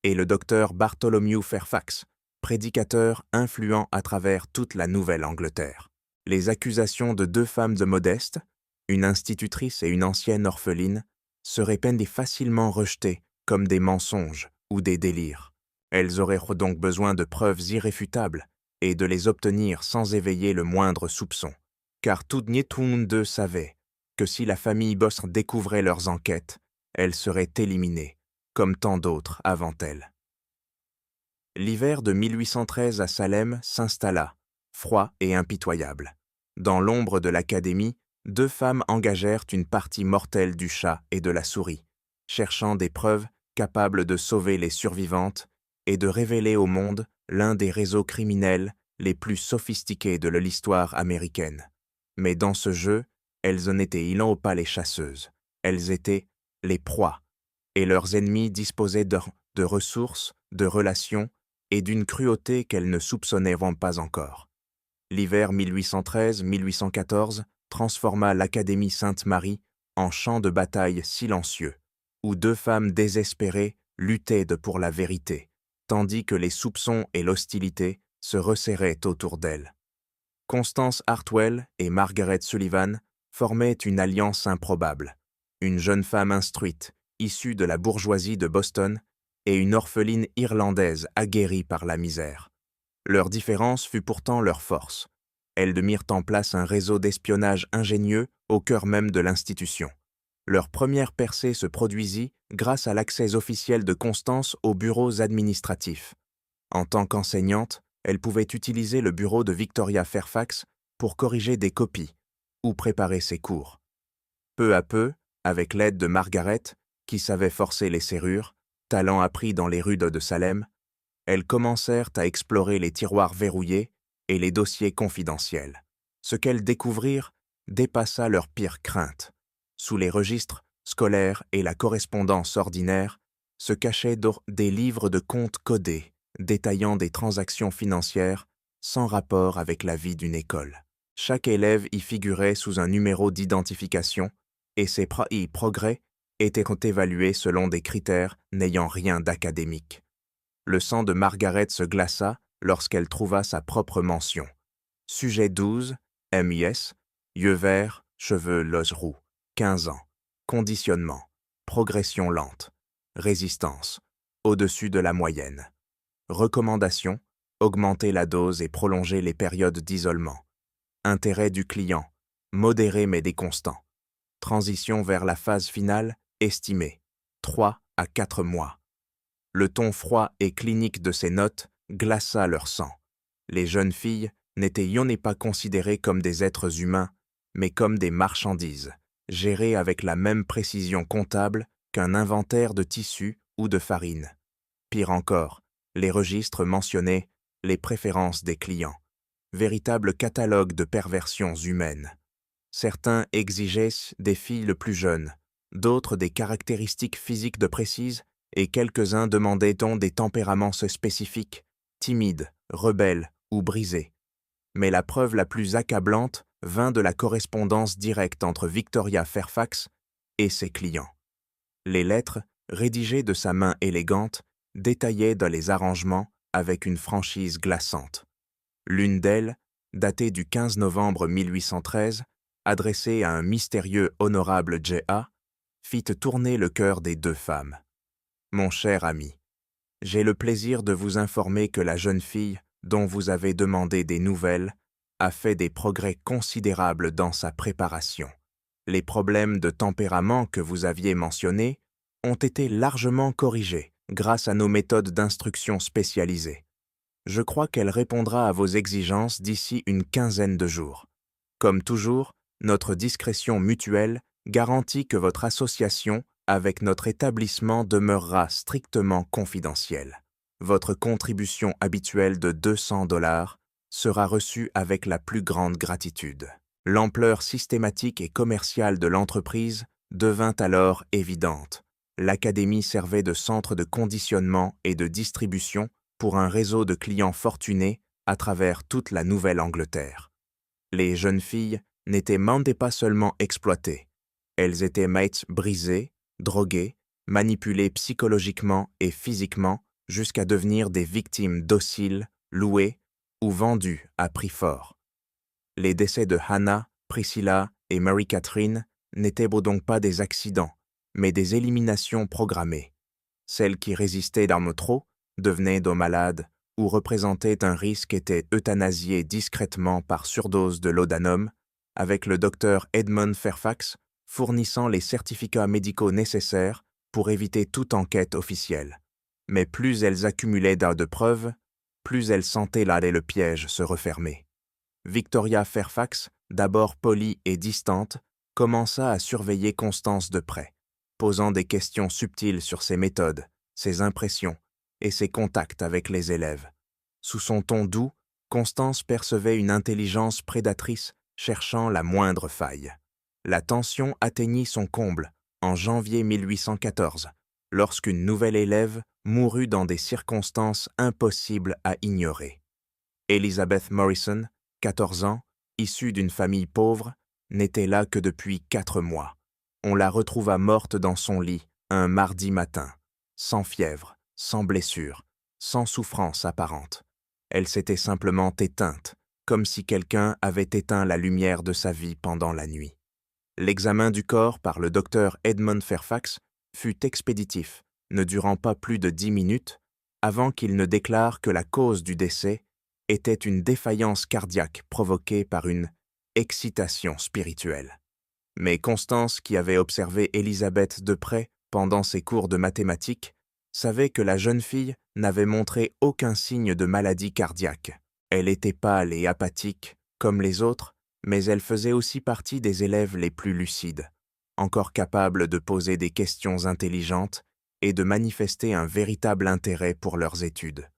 et le docteur Bartholomew Fairfax, prédicateur influent à travers toute la Nouvelle-Angleterre. Les accusations de 2 femmes de Modeste, une institutrice et une ancienne orpheline, seraient facilement rejetées comme des mensonges ou des délires. Elles auraient donc besoin de preuves irréfutables et de les obtenir sans éveiller le moindre soupçon, car tout le monde savait que si la famille Boss découvrait leurs enquêtes, elles seraient éliminées, comme tant d'autres avant elles. L'hiver de 1813 à Salem s'installa, froid et impitoyable. Dans l'ombre de l'académie, 2 femmes engagèrent une partie mortelle du chat et de la souris, cherchant des preuves capables de sauver les survivantes et de révéler au monde l'un des réseaux criminels les plus sophistiqués de l'histoire américaine. Mais dans ce jeu, elles n'étaient pas les chasseuses, elles étaient les proies, et leurs ennemis disposaient de ressources, de relations et d'une cruauté qu'elles ne soupçonnaient pas encore. L'hiver 1813-1814 transforma l'Académie Sainte-Marie en champ de bataille silencieux, où 2 femmes désespérées luttaient pour la vérité, tandis que les soupçons et l'hostilité se resserraient autour d'elles. Constance Hartwell et Margaret Sullivan formaient une alliance improbable, une jeune femme instruite, issue de la bourgeoisie de Boston, et une orpheline irlandaise aguerrie par la misère. Leur différence fut pourtant leur force. Elles mirent en place un réseau d'espionnage ingénieux au cœur même de l'institution. Leur première percée se produisit grâce à l'accès officiel de Constance aux bureaux administratifs. En tant qu'enseignante, elle pouvait utiliser le bureau de Victoria Fairfax pour corriger des copies ou préparer ses cours. Peu à peu, avec l'aide de Margaret, qui savait forcer les serrures, talent appris dans les rues de Salem, elles commencèrent à explorer les tiroirs verrouillés et les dossiers confidentiels. Ce qu'elles découvrirent dépassa leurs pires craintes. Sous les registres scolaires et la correspondance ordinaire se cachaient des livres de comptes codés détaillant des transactions financières sans rapport avec la vie d'une école. Chaque élève y figurait sous un numéro d'identification et ses progrès étaient évalués selon des critères n'ayant rien d'académique. Le sang de Margaret se glaça lorsqu'elle trouva sa propre mention. Sujet 12, MIS, yeux verts, cheveux roux, 15 ans, conditionnement, progression lente, résistance, au-dessus de la moyenne. Recommandation, augmenter la dose et prolonger les périodes d'isolement. Intérêt du client, modéré mais déconstant. Transition vers la phase finale, estimée, 3 à 4 mois. Le ton froid et clinique de ces notes glaça leur sang. Les jeunes filles n'étaient pas considérées comme des êtres humains, mais comme des marchandises, gérées avec la même précision comptable qu'un inventaire de tissus ou de farine. Pire encore, les registres mentionnaient les préférences des clients, véritable catalogue de perversions humaines. Certains exigeaient des filles le plus jeunes, d'autres des caractéristiques physiques de précises, et quelques-uns demandaient des tempéraments spécifiques, timides, rebelles ou brisés. Mais la preuve la plus accablante vint de la correspondance directe entre Victoria Fairfax et ses clients. Les lettres, rédigées de sa main élégante, détaillaient dans les arrangements avec une franchise glaçante. L'une d'elles, datée du 15 novembre 1813, adressée à un mystérieux honorable J.A., fit tourner le cœur des deux femmes. « Mon cher ami, j'ai le plaisir de vous informer que la jeune fille, dont vous avez demandé des nouvelles, a fait des progrès considérables dans sa préparation. Les problèmes de tempérament que vous aviez mentionnés ont été largement corrigés grâce à nos méthodes d'instruction spécialisées. Je crois qu'elle répondra à vos exigences d'ici une quinzaine de jours. Comme toujours, notre discrétion mutuelle garantit que votre association avec notre établissement demeurera strictement confidentielle. Votre contribution habituelle de $200 sera reçue avec la plus grande gratitude. » L'ampleur systématique et commerciale de l'entreprise devint alors évidente. L'académie servait de centre de conditionnement et de distribution pour un réseau de clients fortunés à travers toute la Nouvelle-Angleterre. Les jeunes filles n'étaient pas seulement exploitées, elles étaient brisées, droguées, manipulées psychologiquement et physiquement jusqu'à devenir des victimes dociles, louées ou vendues à prix fort. Les décès de Hannah, Priscilla et Mary Catherine n'étaient donc pas des accidents, mais des éliminations programmées. Celles qui résistaient trop devenaient malades ou représentaient un risque étaient euthanasiées discrètement par surdose de laudanum, avec le docteur Edmund Fairfax fournissant les certificats médicaux nécessaires pour éviter toute enquête officielle. Mais plus elles accumulaient de preuves, plus elles sentaient le piège se refermer. Victoria Fairfax, d'abord polie et distante, commença à surveiller Constance de près, posant des questions subtiles sur ses méthodes, ses impressions et ses contacts avec les élèves. Sous son ton doux, Constance percevait une intelligence prédatrice cherchant la moindre faille. La tension atteignit son comble en janvier 1814, lorsqu'une nouvelle élève mourut dans des circonstances impossibles à ignorer. Elizabeth Morrison, 14 ans, issue d'une famille pauvre, n'était là que depuis 4 mois. On la retrouva morte dans son lit un mardi matin, sans fièvre, sans blessure, sans souffrance apparente. Elle s'était simplement éteinte, comme si quelqu'un avait éteint la lumière de sa vie pendant la nuit. L'examen du corps par le docteur Edmund Fairfax fut expéditif, ne durant pas plus de 10 minutes, avant qu'il ne déclare que la cause du décès était une défaillance cardiaque provoquée par une excitation spirituelle. Mais Constance, qui avait observé Élisabeth de près pendant ses cours de mathématiques, savait que la jeune fille n'avait montré aucun signe de maladie cardiaque. Elle était pâle et apathique, comme les autres, mais elle faisait aussi partie des élèves les plus lucides. encore capable de poser des questions intelligentes et de manifester un véritable intérêt pour leurs études.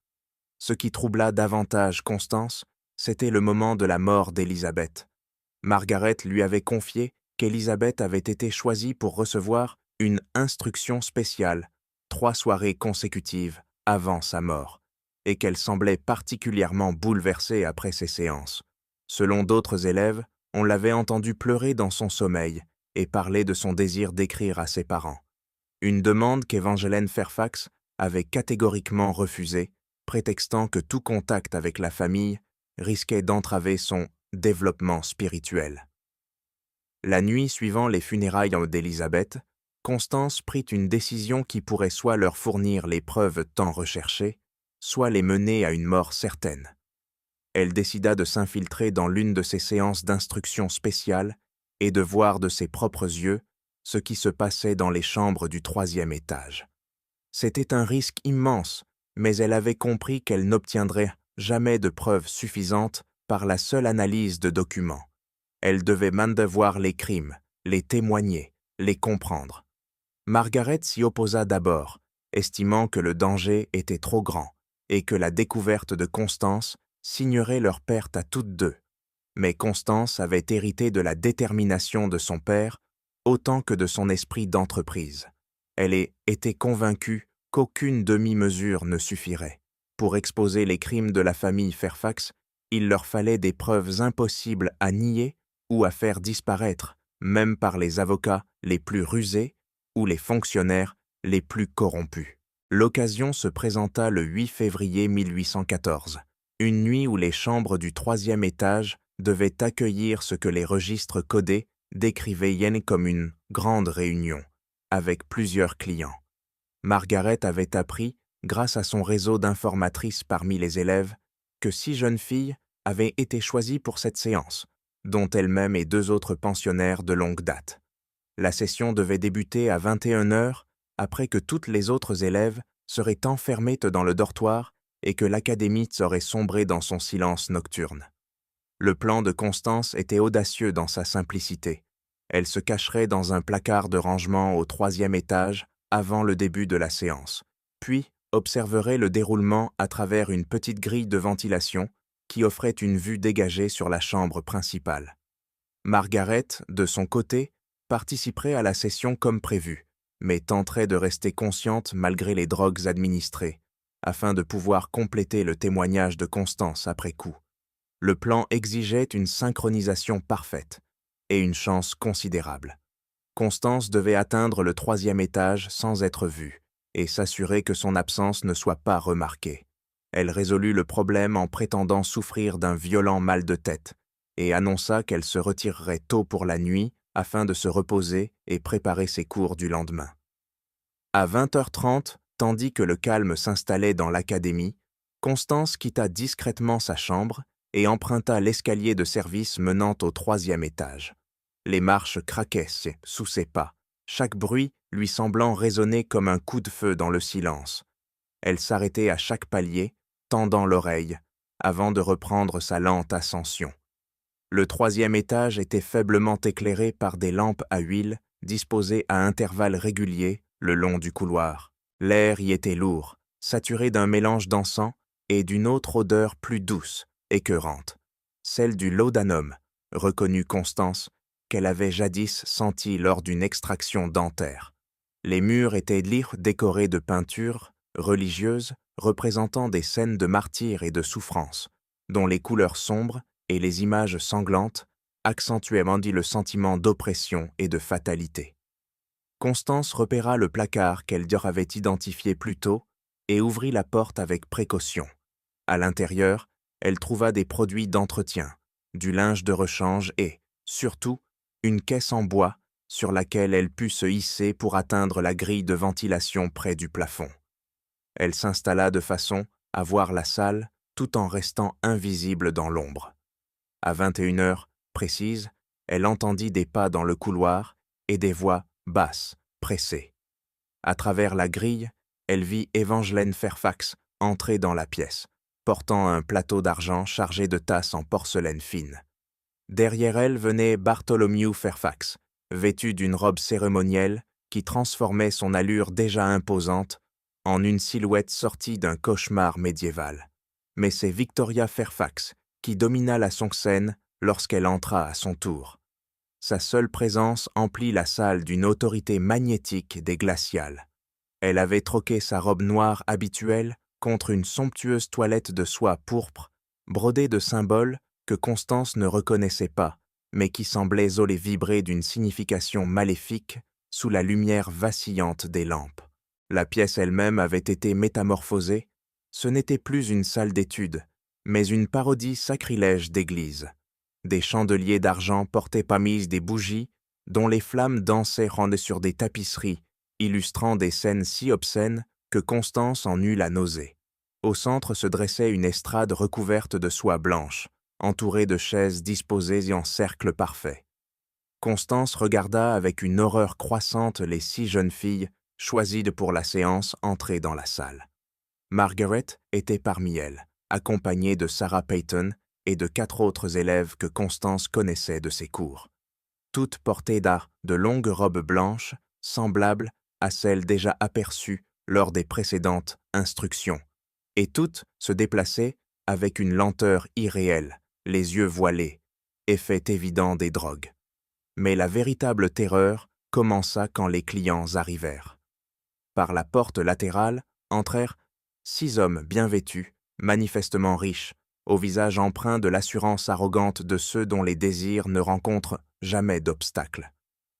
Ce qui troubla davantage Constance, c'était le moment de la mort d'Élisabeth. Margaret lui avait confié qu'Élisabeth avait été choisie pour recevoir une instruction spéciale 3 soirées consécutives avant sa mort, et qu'elle semblait particulièrement bouleversée après ces séances. Selon d'autres élèves, on l'avait entendue pleurer dans son sommeil et parler de son désir d'écrire à ses parents. Une demande qu'Evangeline Fairfax avait catégoriquement refusée, prétextant que tout contact avec la famille risquait d'entraver son développement spirituel. La nuit suivant les funérailles d'Élisabeth, Constance prit une décision qui pourrait soit leur fournir les preuves tant recherchées, soit les mener à une mort certaine. Elle décida de s'infiltrer dans l'une de ces séances d'instruction spéciale et de voir de ses propres yeux ce qui se passait dans les chambres du 3e étage. C'était un risque immense, mais elle avait compris qu'elle n'obtiendrait jamais de preuves suffisantes par la seule analyse de documents. Elle devait même voir les crimes, les témoigner, les comprendre. Margaret s'y opposa d'abord, estimant que le danger était trop grand et que la découverte de Constance signerait leur perte à toutes deux. Mais Constance avait hérité de la détermination de son père autant que de son esprit d'entreprise. Elle était convaincue qu'aucune demi-mesure ne suffirait. Pour exposer les crimes de la famille Fairfax, il leur fallait des preuves impossibles à nier ou à faire disparaître, même par les avocats les plus rusés ou les fonctionnaires les plus corrompus. L'occasion se présenta le 8 février 1814, une nuit où les chambres du 3e étage devaient accueillir ce que les registres codés décrivaient comme une grande réunion, avec plusieurs clients. Margaret avait appris, grâce à son réseau d'informatrices parmi les élèves, que 6 jeunes filles avaient été choisies pour cette séance, dont elle-même et 2 autres pensionnaires de longue date. La session devait débuter à 21h, après que toutes les autres élèves seraient enfermées dans le dortoir et que l'académie aurait sombré dans son silence nocturne. Le plan de Constance était audacieux dans sa simplicité. Elle se cacherait dans un placard de rangement au 3e étage avant le début de la séance, puis observerait le déroulement à travers une petite grille de ventilation qui offrait une vue dégagée sur la chambre principale. Margaret, de son côté, participerait à la session comme prévu, mais tenterait de rester consciente malgré les drogues administrées, afin de pouvoir compléter le témoignage de Constance après coup. Le plan exigeait une synchronisation parfaite et une chance considérable. Constance devait atteindre le 3e étage sans être vue et s'assurer que son absence ne soit pas remarquée. Elle résolut le problème en prétendant souffrir d'un violent mal de tête et annonça qu'elle se retirerait tôt pour la nuit afin de se reposer et préparer ses cours du lendemain. À 20h30, tandis que le calme s'installait dans l'académie, Constance quitta discrètement sa chambre et emprunta l'escalier de service menant au 3e étage. Les marches craquaient sous ses pas, chaque bruit lui semblant résonner comme un coup de feu dans le silence. Elle s'arrêtait à chaque palier, tendant l'oreille, avant de reprendre sa lente ascension. Le 3e étage était faiblement éclairé par des lampes à huile disposées à intervalles réguliers le long du couloir. L'air y était lourd, saturé d'un mélange d'encens et d'une autre odeur plus douce, écœurante, celle du laudanum, reconnut Constance, qu'elle avait jadis senti lors d'une extraction dentaire. Les murs étaient décorés de peintures religieuses représentant des scènes de martyrs et de souffrance, dont les couleurs sombres et les images sanglantes accentuaient le sentiment d'oppression et de fatalité. Constance repéra le placard qu'elle avait identifié plus tôt et ouvrit la porte avec précaution. À l'intérieur, elle trouva des produits d'entretien, du linge de rechange et, surtout, une caisse en bois sur laquelle elle put se hisser pour atteindre la grille de ventilation près du plafond. Elle s'installa de façon à voir la salle tout en restant invisible dans l'ombre. À 21h précises, elle entendit des pas dans le couloir et des voix basses, pressées. À travers la grille, elle vit Evangeline Fairfax entrer dans la pièce, portant un plateau d'argent chargé de tasses en porcelaine fine. Derrière elle venait Bartholomew Fairfax vêtue d'une robe cérémonielle qui transformait son allure déjà imposante en une silhouette sortie d'un cauchemar médiéval. Mais c'est Victoria Fairfax qui domina la scène lorsqu'elle entra à son tour. Sa seule présence emplit la salle d'une autorité magnétique des glaciales. Elle avait troqué sa robe noire habituelle contre une somptueuse toilette de soie pourpre, brodée de symboles que Constance ne reconnaissait pas, mais qui semblaient vibrer d'une signification maléfique sous la lumière vacillante des lampes. La pièce elle-même avait été métamorphosée. Ce n'était plus une salle d'études, mais une parodie sacrilège d'église. Des chandeliers d'argent portaient parmi des bougies, dont les flammes dansaient rendaient sur des tapisseries, illustrant des scènes si obscènes que Constance en eut la nausée. Au centre se dressait une estrade recouverte de soie blanche, entourée de chaises disposées en cercle parfait. Constance regarda avec une horreur croissante les 6 jeunes filles, choisies pour la séance, entrer dans la salle. Margaret était parmi elles, accompagnée de Sarah Peyton et de 4 autres élèves que Constance connaissait de ses cours. Toutes portaient de longues robes blanches, semblables à celles déjà aperçues lors des précédentes instructions, et toutes se déplaçaient avec une lenteur irréelle, les yeux voilés, effet évident des drogues. Mais la véritable terreur commença quand les clients arrivèrent. Par la porte latérale entrèrent 6 hommes bien vêtus, manifestement riches, au visage empreint de l'assurance arrogante de ceux dont les désirs ne rencontrent jamais d'obstacles.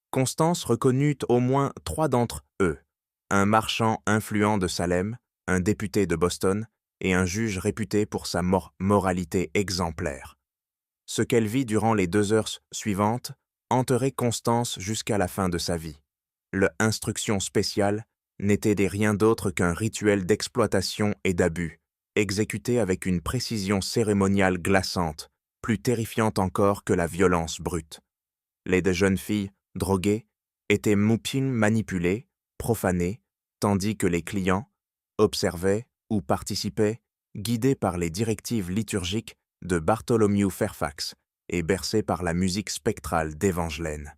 Constance reconnut au moins 3 d'entre eux, un marchand influent de Salem, un député de Boston et un juge réputé pour sa moralité exemplaire. Ce qu'elle vit durant les 2 heures suivantes hanterait Constance jusqu'à la fin de sa vie. L'instruction spéciale n'était rien d'autre qu'un rituel d'exploitation et d'abus, exécuté avec une précision cérémoniale glaçante, plus terrifiante encore que la violence brute. Les 2 jeunes filles, droguées, étaient manipulées, profanées, tandis que les clients observaient ou participaient, guidés par les directives liturgiques de Bartholomew Fairfax et bercés par la musique spectrale d'Evangeline.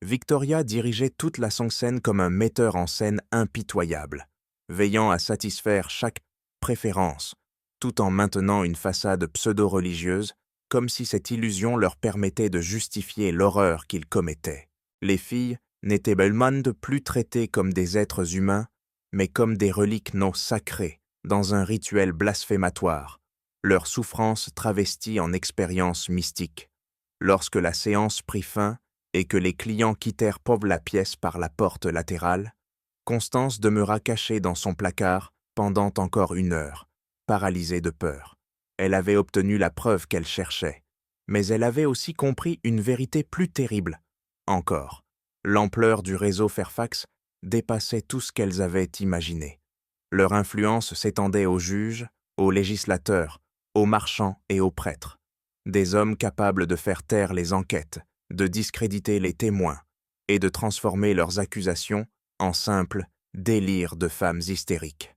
Victoria dirigeait toute la scène comme un metteur en scène impitoyable, veillant à satisfaire chaque préférence, tout en maintenant une façade pseudo-religieuse, comme si cette illusion leur permettait de justifier l'horreur qu'ils commettaient. Les filles n'étaient bellement plus traitées comme des êtres humains, mais comme des reliques non sacrées, dans un rituel blasphématoire, leur souffrance travestie en expérience mystique. Lorsque la séance prit fin et que les clients quittèrent la pièce par la porte latérale, Constance demeura cachée dans son placard pendant encore 1 heure, paralysée de peur. Elle avait obtenu la preuve qu'elle cherchait, mais elle avait aussi compris une vérité plus terrible encore. L'ampleur du réseau Fairfax dépassait tout ce qu'elles avaient imaginé. Leur influence s'étendait aux juges, aux législateurs, aux marchands et aux prêtres. Des hommes capables de faire taire les enquêtes, de discréditer les témoins et de transformer leurs accusations en simples délires de femmes hystériques.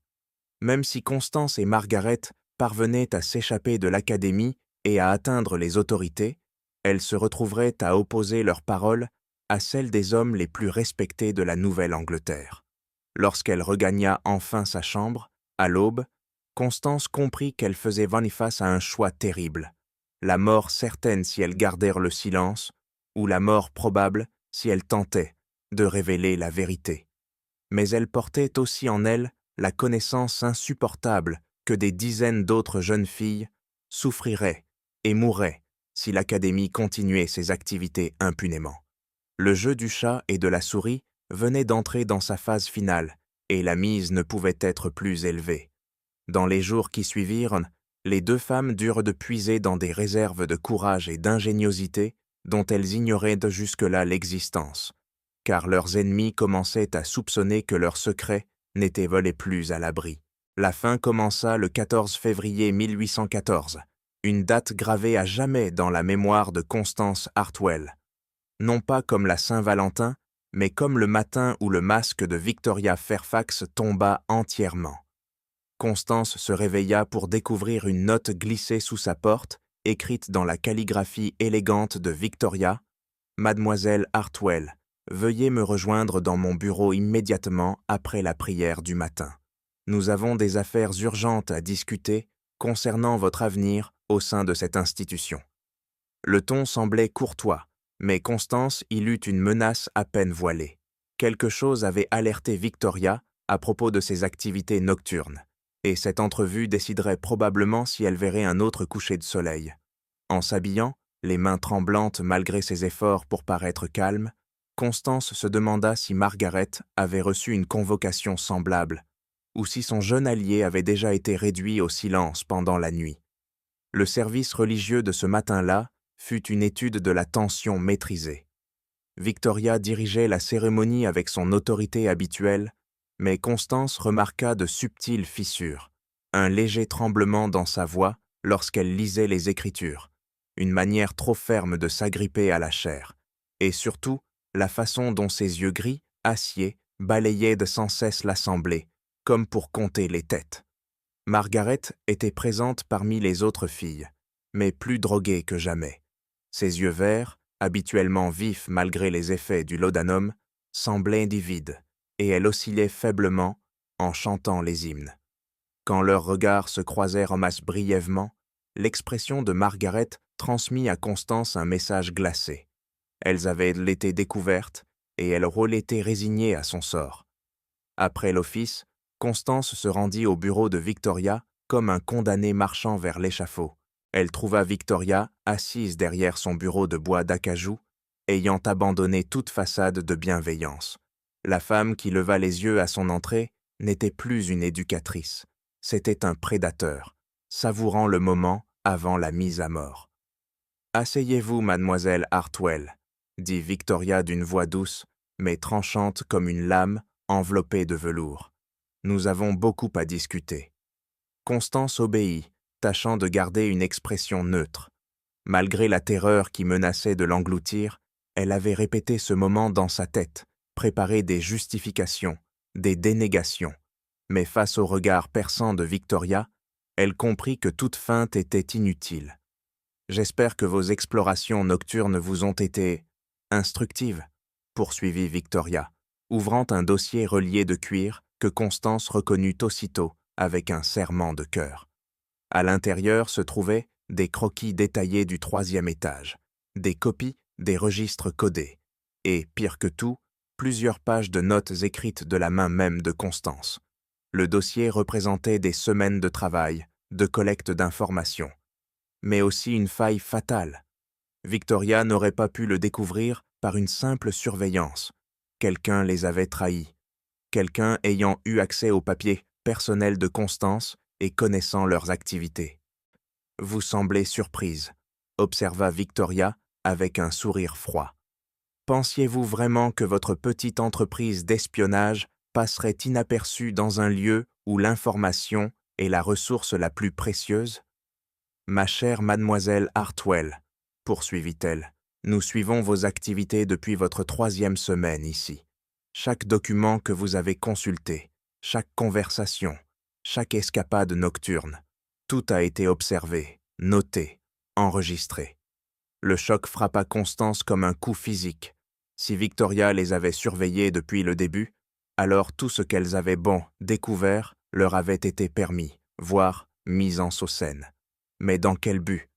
Même si Constance et Margaret parvenaient à s'échapper de l'académie et à atteindre les autorités, elles se retrouveraient à opposer leurs paroles à celles des hommes les plus respectés de la Nouvelle-Angleterre. Lorsqu'elle regagna enfin sa chambre, à l'aube, Constance comprit qu'elle faisait face à un choix terrible, la mort certaine si elles gardèrent le silence, ou la mort probable si elles tentaient de révéler la vérité. Mais elle portait aussi en elle la connaissance insupportable que des dizaines d'autres jeunes filles souffriraient et mourraient si l'Académie continuait ses activités impunément. Le jeu du chat et de la souris venait d'entrer dans sa phase finale, et la mise ne pouvait être plus élevée. Dans les jours qui suivirent, les 2 femmes durent de puiser dans des réserves de courage et d'ingéniosité dont elles ignoraient jusque-là l'existence, car leurs ennemis commençaient à soupçonner que leurs secrets n'étaient volés plus à l'abri. La fin commença le 14 février 1814, une date gravée à jamais dans la mémoire de Constance Hartwell. Non pas comme la Saint-Valentin, mais comme le matin où le masque de Victoria Fairfax tomba entièrement. Constance se réveilla pour découvrir une note glissée sous sa porte, écrite dans la calligraphie élégante de Victoria, Mademoiselle Hartwell, veuillez me rejoindre dans mon bureau immédiatement après la prière du matin. Nous avons des affaires urgentes à discuter concernant votre avenir au sein de cette institution. » Le ton semblait courtois, mais Constance y lut une menace à peine voilée. Quelque chose avait alerté Victoria à propos de ses activités nocturnes, et cette entrevue déciderait probablement si elle verrait un autre coucher de soleil. En s'habillant, les mains tremblantes malgré ses efforts pour paraître calme, Constance se demanda si Margaret avait reçu une convocation semblable, ou si son jeune allié avait déjà été réduit au silence pendant la nuit. Le service religieux de ce matin-là fut une étude de la tension maîtrisée. Victoria dirigeait la cérémonie avec son autorité habituelle, mais Constance remarqua de subtiles fissures, un léger tremblement dans sa voix lorsqu'elle lisait les Écritures, une manière trop ferme de s'agripper à la chair, et surtout la façon dont ses yeux gris, acier, balayaient de sans cesse l'assemblée, comme pour compter les têtes. Margaret était présente parmi les autres filles, mais plus droguée que jamais. Ses yeux verts, habituellement vifs malgré les effets du laudanum, semblaient livides, et elle oscillait faiblement en chantant les hymnes. Quand leurs regards se croisèrent en masse brièvement, l'expression de Margaret transmit à Constance un message glacé. Elles avaient été découvertes, et elle était résignée à son sort. Après l'office, Constance se rendit au bureau de Victoria comme un condamné marchant vers l'échafaud. Elle trouva Victoria assise derrière son bureau de bois d'acajou, ayant abandonné toute façade de bienveillance. La femme qui leva les yeux à son entrée n'était plus une éducatrice, c'était un prédateur, savourant le moment avant la mise à mort. « Asseyez-vous, mademoiselle Hartwell, » dit Victoria d'une voix douce, mais tranchante comme une lame enveloppée de velours. « Nous avons beaucoup à discuter. » Constance obéit, tâchant de garder une expression neutre. Malgré la terreur qui menaçait de l'engloutir, elle avait répété ce moment dans sa tête, préparé des justifications, des dénégations. Mais face au regard perçant de Victoria, elle comprit que toute feinte était inutile. « J'espère que vos explorations nocturnes vous ont été instructives, » poursuivit Victoria, ouvrant un dossier relié de cuir que Constance reconnut aussitôt avec un serrement de cœur. À l'intérieur se trouvaient des croquis détaillés du 3e étage, des copies des registres codés, et, pire que tout, plusieurs pages de notes écrites de la main même de Constance. Le dossier représentait des semaines de travail, de collecte d'informations, mais aussi une faille fatale. Victoria n'aurait pas pu le découvrir par une simple surveillance. Quelqu'un les avait trahis, quelqu'un ayant eu accès aux papiers personnels de Constance et connaissant leurs activités. « Vous semblez surprise, » observa Victoria avec un sourire froid. « Pensiez-vous vraiment que votre petite entreprise d'espionnage passerait inaperçue dans un lieu où l'information est la ressource la plus précieuse ? Ma chère mademoiselle Hartwell, poursuivit-elle, nous suivons vos activités depuis votre 3e semaine ici. Chaque document que vous avez consulté, chaque conversation, chaque escapade nocturne, tout a été observé, noté, enregistré. » Le choc frappa Constance comme un coup physique. Si Victoria les avait surveillées depuis le début, alors tout ce qu'elles avaient découvert leur avait été permis, voire mis en scène. Mais dans quel but ?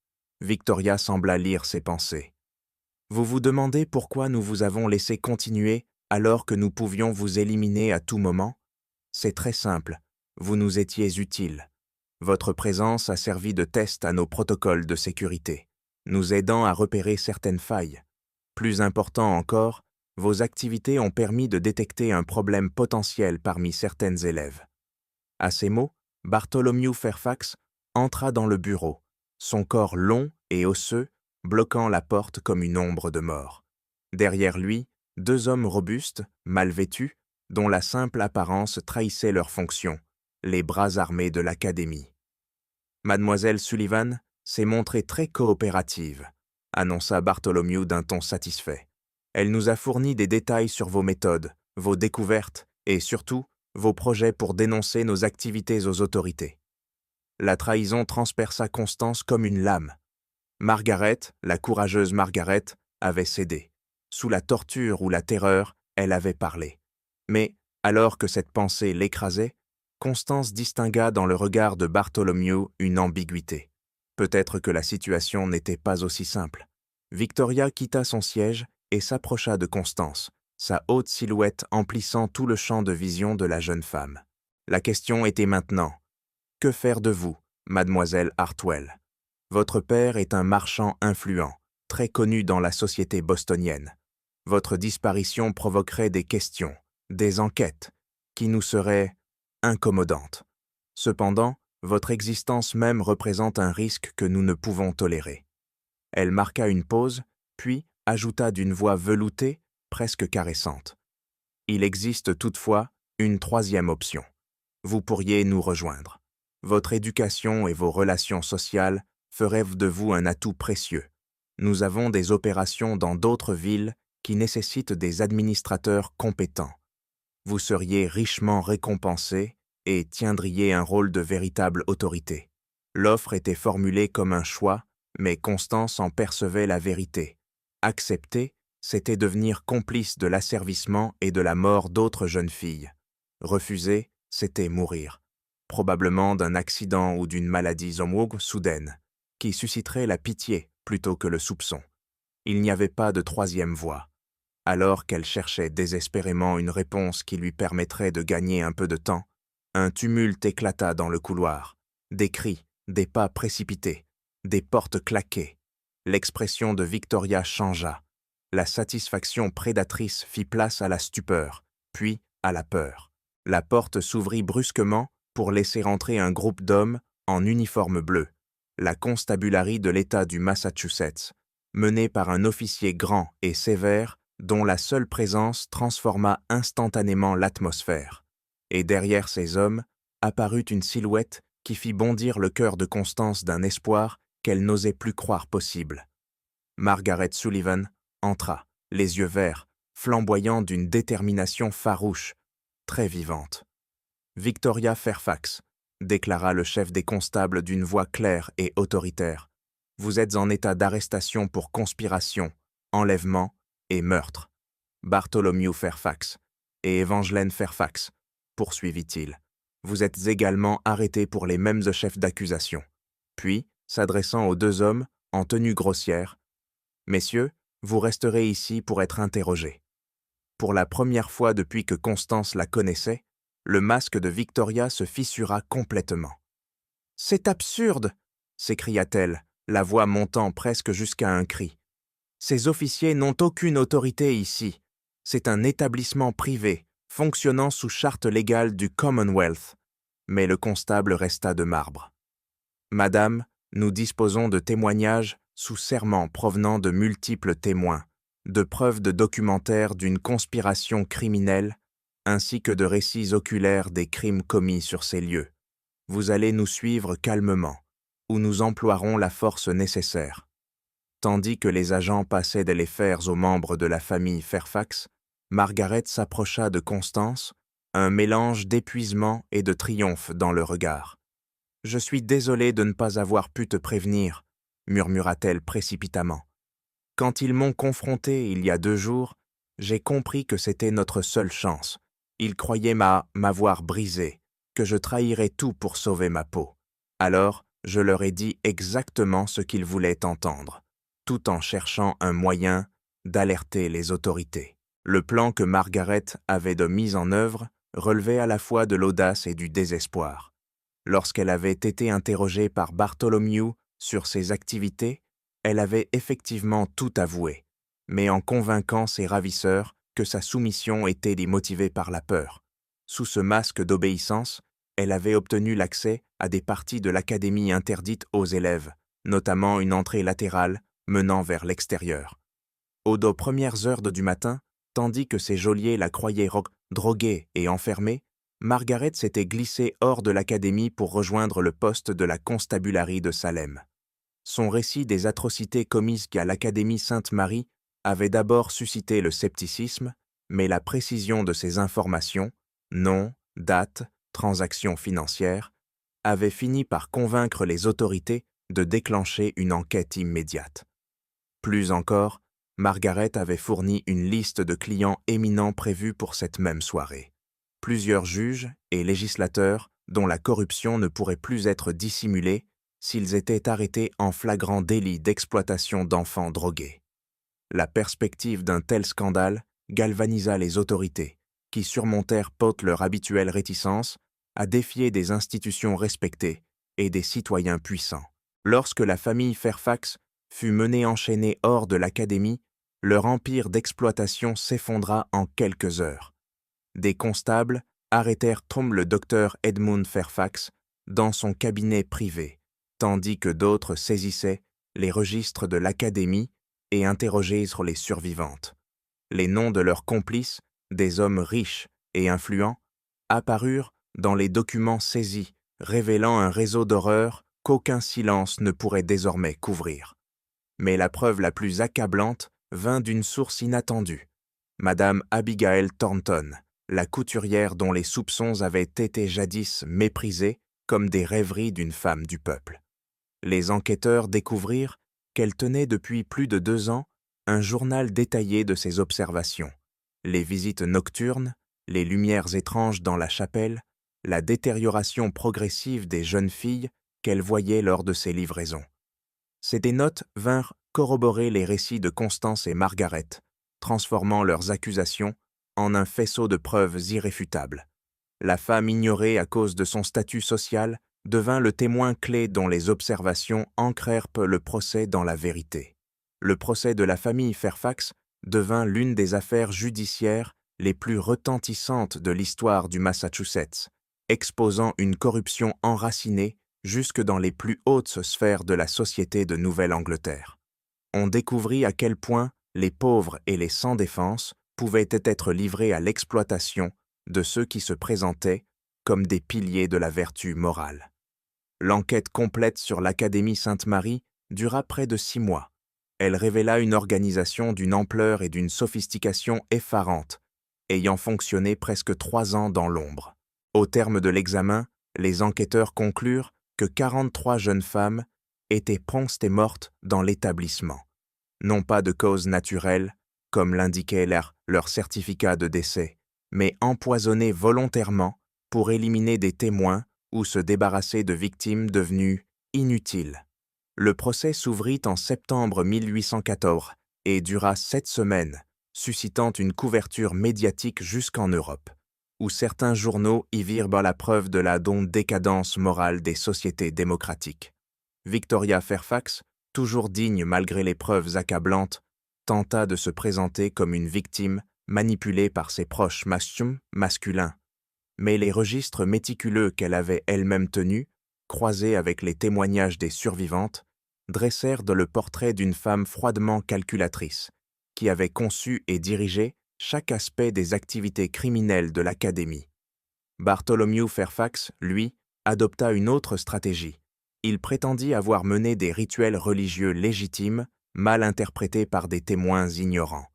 Victoria sembla lire ses pensées. « Vous vous demandez pourquoi nous vous avons laissé continuer alors que nous pouvions vous éliminer à tout moment ? C'est très simple, vous nous étiez utiles. Votre présence a servi de test à nos protocoles de sécurité, nous aidant à repérer certaines failles. Plus important encore, vos activités ont permis de détecter un problème potentiel parmi certaines élèves. » À ces mots, Bartholomew Fairfax entra dans le bureau, son corps long et osseux, bloquant la porte comme une ombre de mort. Derrière lui, 2 hommes robustes, mal vêtus, dont la simple apparence trahissait leur fonction, les bras armés de l'académie. « Mademoiselle Sullivan s'est montrée très coopérative, » annonça Bartholomew d'un ton satisfait. « Elle nous a fourni des détails sur vos méthodes, vos découvertes et surtout vos projets pour dénoncer nos activités aux autorités. » La trahison transperça Constance comme une lame. Margaret, la courageuse Margaret, avait cédé. Sous la torture ou la terreur, elle avait parlé. Mais, alors que cette pensée l'écrasait, Constance distingua dans le regard de Bartholomew une ambiguïté. Peut-être que la situation n'était pas aussi simple. Victoria quitta son siège et s'approcha de Constance, sa haute silhouette emplissant tout le champ de vision de la jeune femme. La question était maintenant: que faire de vous, mademoiselle Hartwell? Votre père est un marchand influent, très connu dans la société bostonienne. Votre disparition provoquerait des questions, des enquêtes, qui nous seraient incommodantes. Cependant, votre existence même représente un risque que nous ne pouvons tolérer. Elle marqua une pause, puis ajouta d'une voix veloutée, presque caressante. Il existe toutefois une troisième option. Vous pourriez nous rejoindre. Votre éducation et vos relations sociales feraient de vous un atout précieux. Nous avons des opérations dans d'autres villes qui nécessitent des administrateurs compétents. Vous seriez richement récompensé et tiendriez un rôle de véritable autorité. L'offre était formulée comme un choix, mais Constance en percevait la vérité. Accepter, c'était devenir complice de l'asservissement et de la mort d'autres jeunes filles. Refuser, c'était mourir, probablement d'un accident ou d'une maladie soudaine, qui susciterait la pitié plutôt que le soupçon. Il n'y avait pas de troisième voie. Alors qu'elle cherchait désespérément une réponse qui lui permettrait de gagner un peu de temps, un tumulte éclata dans le couloir. Des cris, des pas précipités, des portes claquées. L'expression de Victoria changea. La satisfaction prédatrice fit place à la stupeur, puis à la peur. La porte s'ouvrit brusquement pour laisser entrer un groupe d'hommes en uniforme bleu, la constabulary de l'État du Massachusetts, menée par un officier grand et sévère dont la seule présence transforma instantanément l'atmosphère. Et derrière ces hommes apparut une silhouette qui fit bondir le cœur de Constance d'un espoir qu'elle n'osait plus croire possible. Margaret Sullivan entra, les yeux verts, flamboyants d'une détermination farouche, très vivante. « Victoria Fairfax », déclara le chef des constables d'une voix claire et autoritaire. « Vous êtes en état d'arrestation pour conspiration, enlèvement et meurtre. Bartholomew Fairfax et Evangeline Fairfax, poursuivit-il. Vous êtes également arrêtés pour les mêmes chefs d'accusation. » Puis, s'adressant aux deux hommes, en tenue grossière, « Messieurs, vous resterez ici pour être interrogés. » Pour la première fois depuis que Constance la connaissait, le masque de Victoria se fissura complètement. « C'est absurde !» s'écria-t-elle, la voix montant presque jusqu'à un cri. « Ces officiers n'ont aucune autorité ici. C'est un établissement privé, fonctionnant sous charte légale du Commonwealth. » Mais le constable resta de marbre. « Madame, nous disposons de témoignages sous serment provenant de multiples témoins, de preuves de documentaires d'une conspiration criminelle, ainsi que de récits oculaires des crimes commis sur ces lieux. Vous allez nous suivre calmement, où nous emploierons la force nécessaire. » Tandis que les agents passaient les fers aux membres de la famille Fairfax, Margaret s'approcha de Constance, un mélange d'épuisement et de triomphe dans le regard. « Je suis désolée de ne pas avoir pu te prévenir, » murmura-t-elle précipitamment. « Quand ils m'ont confrontée il y a 2 jours, j'ai compris que c'était notre seule chance. Ils croyaient m'avoir brisé, que je trahirais tout pour sauver ma peau. Alors, je leur ai dit exactement ce qu'ils voulaient entendre, tout en cherchant un moyen d'alerter les autorités. » Le plan que Margaret avait de mis en œuvre relevait à la fois de l'audace et du désespoir. Lorsqu'elle avait été interrogée par Bartholomew sur ses activités, elle avait effectivement tout avoué, mais en convainquant ses ravisseurs que sa soumission était motivée par la peur. Sous ce masque d'obéissance, elle avait obtenu l'accès à des parties de l'académie interdites aux élèves, notamment une entrée latérale menant vers l'extérieur. Aux premières heures du matin, tandis que ses geôliers la croyaient droguée et enfermée, Margaret s'était glissée hors de l'académie pour rejoindre le poste de la constabulary de Salem. Son récit des atrocités commises à l'Académie Sainte-Marie avait d'abord suscité le scepticisme, mais la précision de ses informations, nom, date, transactions financières, avait fini par convaincre les autorités de déclencher une enquête immédiate. Plus encore, Margaret avait fourni une liste de clients éminents prévus pour cette même soirée. Plusieurs juges et législateurs dont la corruption ne pourrait plus être dissimulée s'ils étaient arrêtés en flagrant délit d'exploitation d'enfants drogués. La perspective d'un tel scandale galvanisa les autorités, qui surmontèrent leur habituelle réticence à défier des institutions respectées et des citoyens puissants. Lorsque la famille Fairfax fut menée enchaînée hors de l'académie, leur empire d'exploitation s'effondra en quelques heures. Des constables arrêtèrent le docteur Edmund Fairfax dans son cabinet privé, tandis que d'autres saisissaient les registres de l'académie et interrogèrent les survivantes. Les noms de leurs complices, des hommes riches et influents, apparurent dans les documents saisis, révélant un réseau d'horreurs qu'aucun silence ne pourrait désormais couvrir. Mais la preuve la plus accablante vint d'une source inattendue, Madame Abigail Thornton, la couturière dont les soupçons avaient été jadis méprisés comme des rêveries d'une femme du peuple. Les enquêteurs découvrirent qu'elle tenait depuis plus de 2 ans un journal détaillé de ses observations, les visites nocturnes, les lumières étranges dans la chapelle, la détérioration progressive des jeunes filles qu'elle voyait lors de ses livraisons. Ces notes vinrent corroborer les récits de Constance et Margaret, transformant leurs accusations en un faisceau de preuves irréfutables. La femme ignorée à cause de son statut social devint le témoin clé dont les observations ancrèrent le procès dans la vérité. Le procès de la famille Fairfax devint l'une des affaires judiciaires les plus retentissantes de l'histoire du Massachusetts, exposant une corruption enracinée jusque dans les plus hautes sphères de la société de Nouvelle-Angleterre. On découvrit à quel point les pauvres et les sans défense pouvaient être livrés à l'exploitation de ceux qui se présentaient comme des piliers de la vertu morale. L'enquête complète sur l'Académie Sainte-Marie dura près de 6 mois. Elle révéla une organisation d'une ampleur et d'une sophistication effarantes, ayant fonctionné presque 3 ans dans l'ombre. Au terme de l'examen, les enquêteurs conclurent que 43 jeunes femmes étaient promptes et mortes dans l'établissement. Non pas de cause naturelle, comme l'indiquait leur certificat de décès, mais empoisonnées volontairement pour éliminer des témoins ou se débarrasser de victimes devenues inutiles. Le procès s'ouvrit en septembre 1814 et dura 7 semaines, suscitant une couverture médiatique jusqu'en Europe, où certains journaux y virent la preuve de la décadence morale des sociétés démocratiques. Victoria Fairfax, toujours digne malgré les preuves accablantes, tenta de se présenter comme une victime manipulée par ses proches masculins. Mais les registres méticuleux qu'elle avait elle-même tenus, croisés avec les témoignages des survivantes, dressèrent le portrait d'une femme froidement calculatrice, qui avait conçu et dirigé chaque aspect des activités criminelles de l'Académie. Bartholomew Fairfax, lui, adopta une autre stratégie. Il prétendit avoir mené des rituels religieux légitimes, mal interprétés par des témoins ignorants.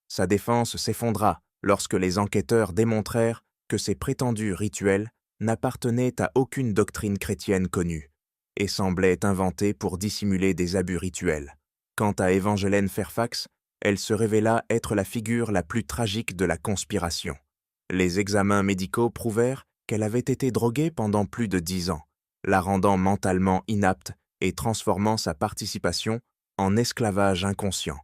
Sa défense s'effondra lorsque les enquêteurs démontrèrent que ces prétendus rituels n'appartenaient à aucune doctrine chrétienne connue et semblaient inventés pour dissimuler des abus rituels. Quant à Evangeline Fairfax, elle se révéla être la figure la plus tragique de la conspiration. Les examens médicaux prouvèrent qu'elle avait été droguée pendant plus de 10 ans, la rendant mentalement inapte et transformant sa participation en esclavage inconscient.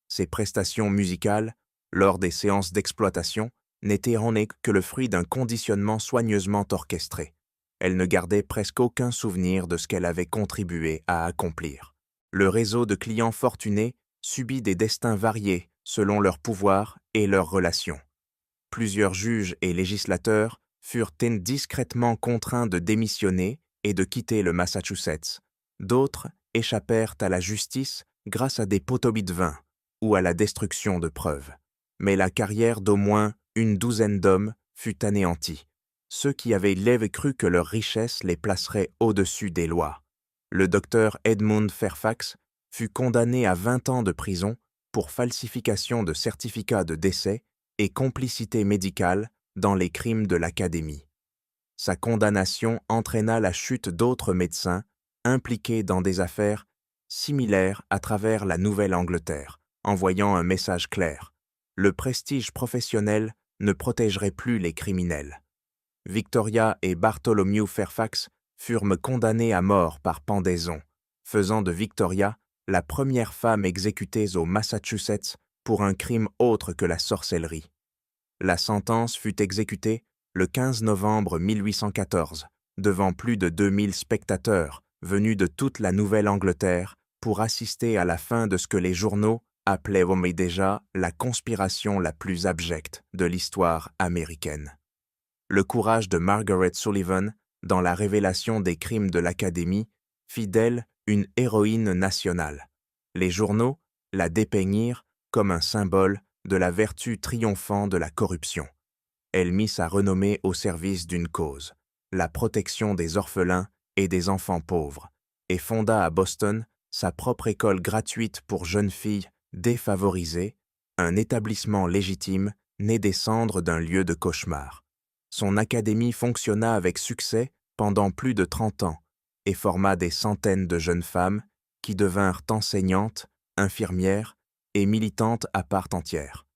Ses prestations musicales, lors des séances d'exploitation, n'étaient que le fruit d'un conditionnement soigneusement orchestré. Elle ne gardait presque aucun souvenir de ce qu'elle avait contribué à accomplir. Le réseau de clients fortunés subit des destins variés selon leur pouvoir et leurs relations. Plusieurs juges et législateurs furent discrètement contraints de démissionner et de quitter le Massachusetts. D'autres échappèrent à la justice grâce à des potobies de vin ou à la destruction de preuves. Mais la carrière d'au moins une douzaine d'hommes fut anéantie. Ceux qui avaient cru que leur richesse les placerait au-dessus des lois. Le docteur Edmund Fairfax fut condamné à 20 ans de prison pour falsification de certificats de décès et complicité médicale dans les crimes de l'Académie. Sa condamnation entraîna la chute d'autres médecins impliqués dans des affaires similaires à travers la Nouvelle-Angleterre, envoyant un message clair. Le prestige professionnel ne protégerait plus les criminels. Victoria et Bartholomew Fairfax furent condamnés à mort par pendaison, faisant de Victoria la première femme exécutée au Massachusetts pour un crime autre que la sorcellerie. La sentence fut exécutée le 15 novembre 1814, devant plus de 2000 spectateurs venus de toute la Nouvelle-Angleterre pour assister à la fin de ce que les journaux appelaient déjà la conspiration la plus abjecte de l'histoire américaine. Le courage de Margaret Sullivan dans la révélation des crimes de l'Académie fit d'elle une héroïne nationale. Les journaux la dépeignirent comme un symbole de la vertu triomphant de la corruption. Elle mit sa renommée au service d'une cause, la protection des orphelins et des enfants pauvres, et fonda à Boston sa propre école gratuite pour jeunes filles défavorisées, un établissement légitime né des cendres d'un lieu de cauchemar. Son académie fonctionna avec succès pendant plus de 30 ans et forma des centaines de jeunes femmes qui devinrent enseignantes, infirmières et militantes à part entière.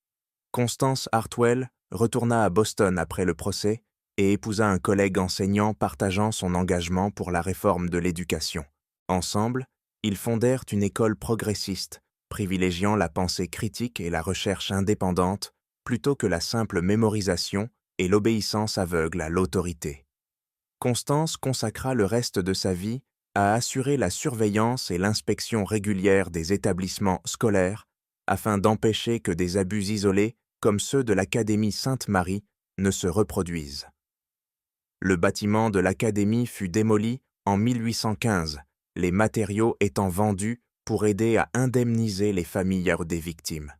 Constance Hartwell retourna à Boston après le procès et épousa un collègue enseignant partageant son engagement pour la réforme de l'éducation. Ensemble, ils fondèrent une école progressiste, privilégiant la pensée critique et la recherche indépendante plutôt que la simple mémorisation et l'obéissance aveugle à l'autorité. Constance consacra le reste de sa vie à assurer la surveillance et l'inspection régulière des établissements scolaires afin d'empêcher que des abus isolés, comme ceux de l'Académie Sainte-Marie, ne se reproduisent. Le bâtiment de l'Académie fut démoli en 1815, les matériaux étant vendus pour aider à indemniser les familles des victimes.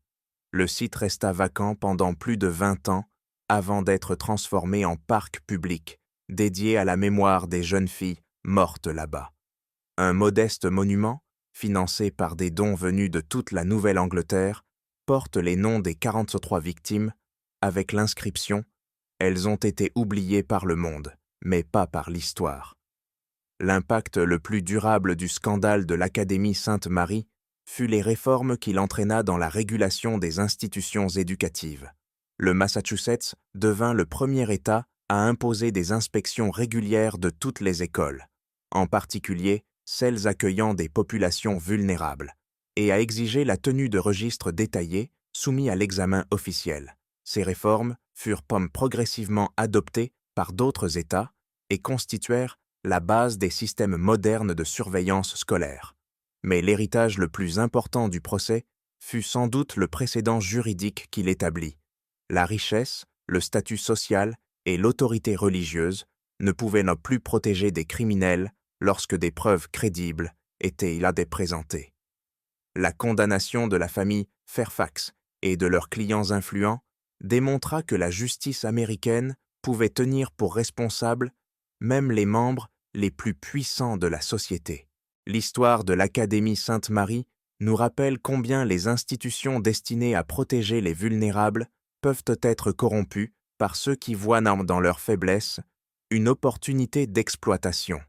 Le site resta vacant pendant plus de 20 ans avant d'être transformé en parc public, dédié à la mémoire des jeunes filles mortes là-bas. Un modeste monument, financé par des dons venus de toute la Nouvelle-Angleterre, porte les noms des 43 victimes, avec l'inscription « Elles ont été oubliées par le monde, mais pas par l'histoire ». L'impact le plus durable du scandale de l'Académie Sainte-Marie fut les réformes qu'il entraîna dans la régulation des institutions éducatives. Le Massachusetts devint le premier État à imposer des inspections régulières de toutes les écoles, en particulier celles accueillant des populations vulnérables, et à exiger la tenue de registres détaillés soumis à l'examen officiel. Ces réformes furent progressivement adoptées par d'autres États et constituèrent la base des systèmes modernes de surveillance scolaire. Mais l'héritage le plus important du procès fut sans doute le précédent juridique qu'il établit. La richesse, le statut social et l'autorité religieuse ne pouvaient non plus protéger des criminels lorsque des preuves crédibles étaient présentées. La condamnation de la famille Fairfax et de leurs clients influents démontra que la justice américaine pouvait tenir pour responsables même les membres les plus puissants de la société. L'histoire de l'Académie Sainte-Marie nous rappelle combien les institutions destinées à protéger les vulnérables peuvent être corrompues par ceux qui voient dans leur faiblesse une opportunité d'exploitation.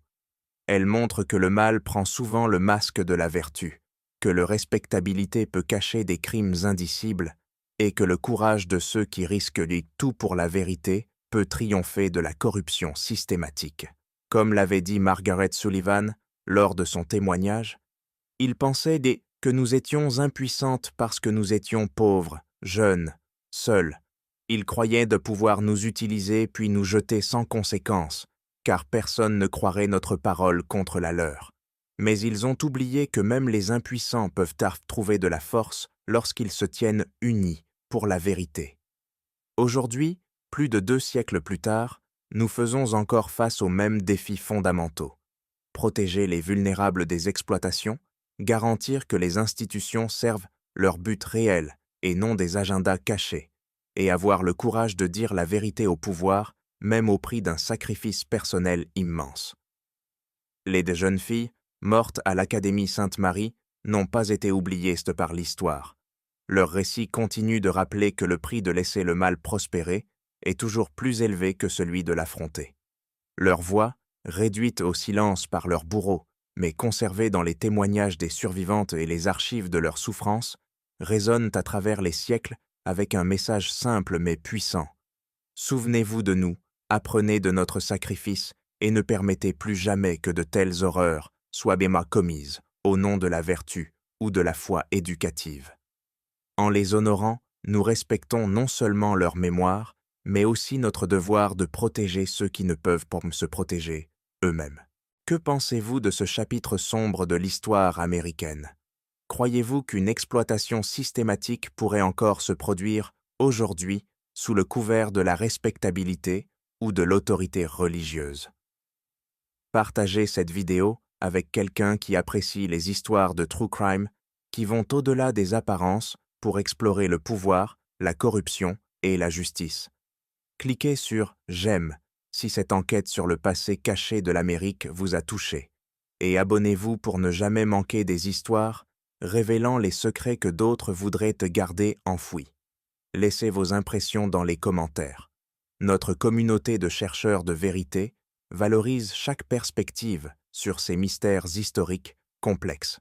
Elle montre que le mal prend souvent le masque de la vertu, que la respectabilité peut cacher des crimes indicibles et que le courage de ceux qui risquent tout pour la vérité peut triompher de la corruption systématique. Comme l'avait dit Margaret Sullivan lors de son témoignage, il pensait que nous étions impuissantes parce que nous étions pauvres, jeunes, seuls. Ils croyaient de pouvoir nous utiliser puis nous jeter sans conséquence, car personne ne croirait notre parole contre la leur. Mais ils ont oublié que même les impuissants peuvent trouver de la force lorsqu'ils se tiennent unis pour la vérité. Aujourd'hui, plus de 2 siècles plus tard, nous faisons encore face aux mêmes défis fondamentaux. Protéger les vulnérables des exploitations, garantir que les institutions servent leur but réel et non des agendas cachés, et avoir le courage de dire la vérité au pouvoir, même au prix d'un sacrifice personnel immense. Les deux jeunes filles, mortes à l'Académie Sainte-Marie, n'ont pas été oubliées par l'histoire. Leur récit continue de rappeler que le prix de laisser le mal prospérer est toujours plus élevé que celui de l'affronter. Leur voix, réduite au silence par leurs bourreaux, mais conservée dans les témoignages des survivantes et les archives de leurs souffrances, résonnent à travers les siècles avec un message simple mais puissant. Souvenez-vous de nous, apprenez de notre sacrifice et ne permettez plus jamais que de telles horreurs soient commises au nom de la vertu ou de la foi éducative. En les honorant, nous respectons non seulement leur mémoire, mais aussi notre devoir de protéger ceux qui ne peuvent pas se protéger eux-mêmes. Que pensez-vous de ce chapitre sombre de l'histoire américaine? Croyez-vous qu'une exploitation systématique pourrait encore se produire aujourd'hui sous le couvert de la respectabilité ou de l'autorité religieuse? Partagez cette vidéo avec quelqu'un qui apprécie les histoires de true crime qui vont au-delà des apparences pour explorer le pouvoir, la corruption et la justice. Cliquez sur « J'aime » si cette enquête sur le passé caché de l'Amérique vous a touché, et abonnez-vous pour ne jamais manquer des histoires révélant les secrets que d'autres voudraient te garder enfouis. Laissez vos impressions dans les commentaires. Notre communauté de chercheurs de vérité valorise chaque perspective sur ces mystères historiques complexes.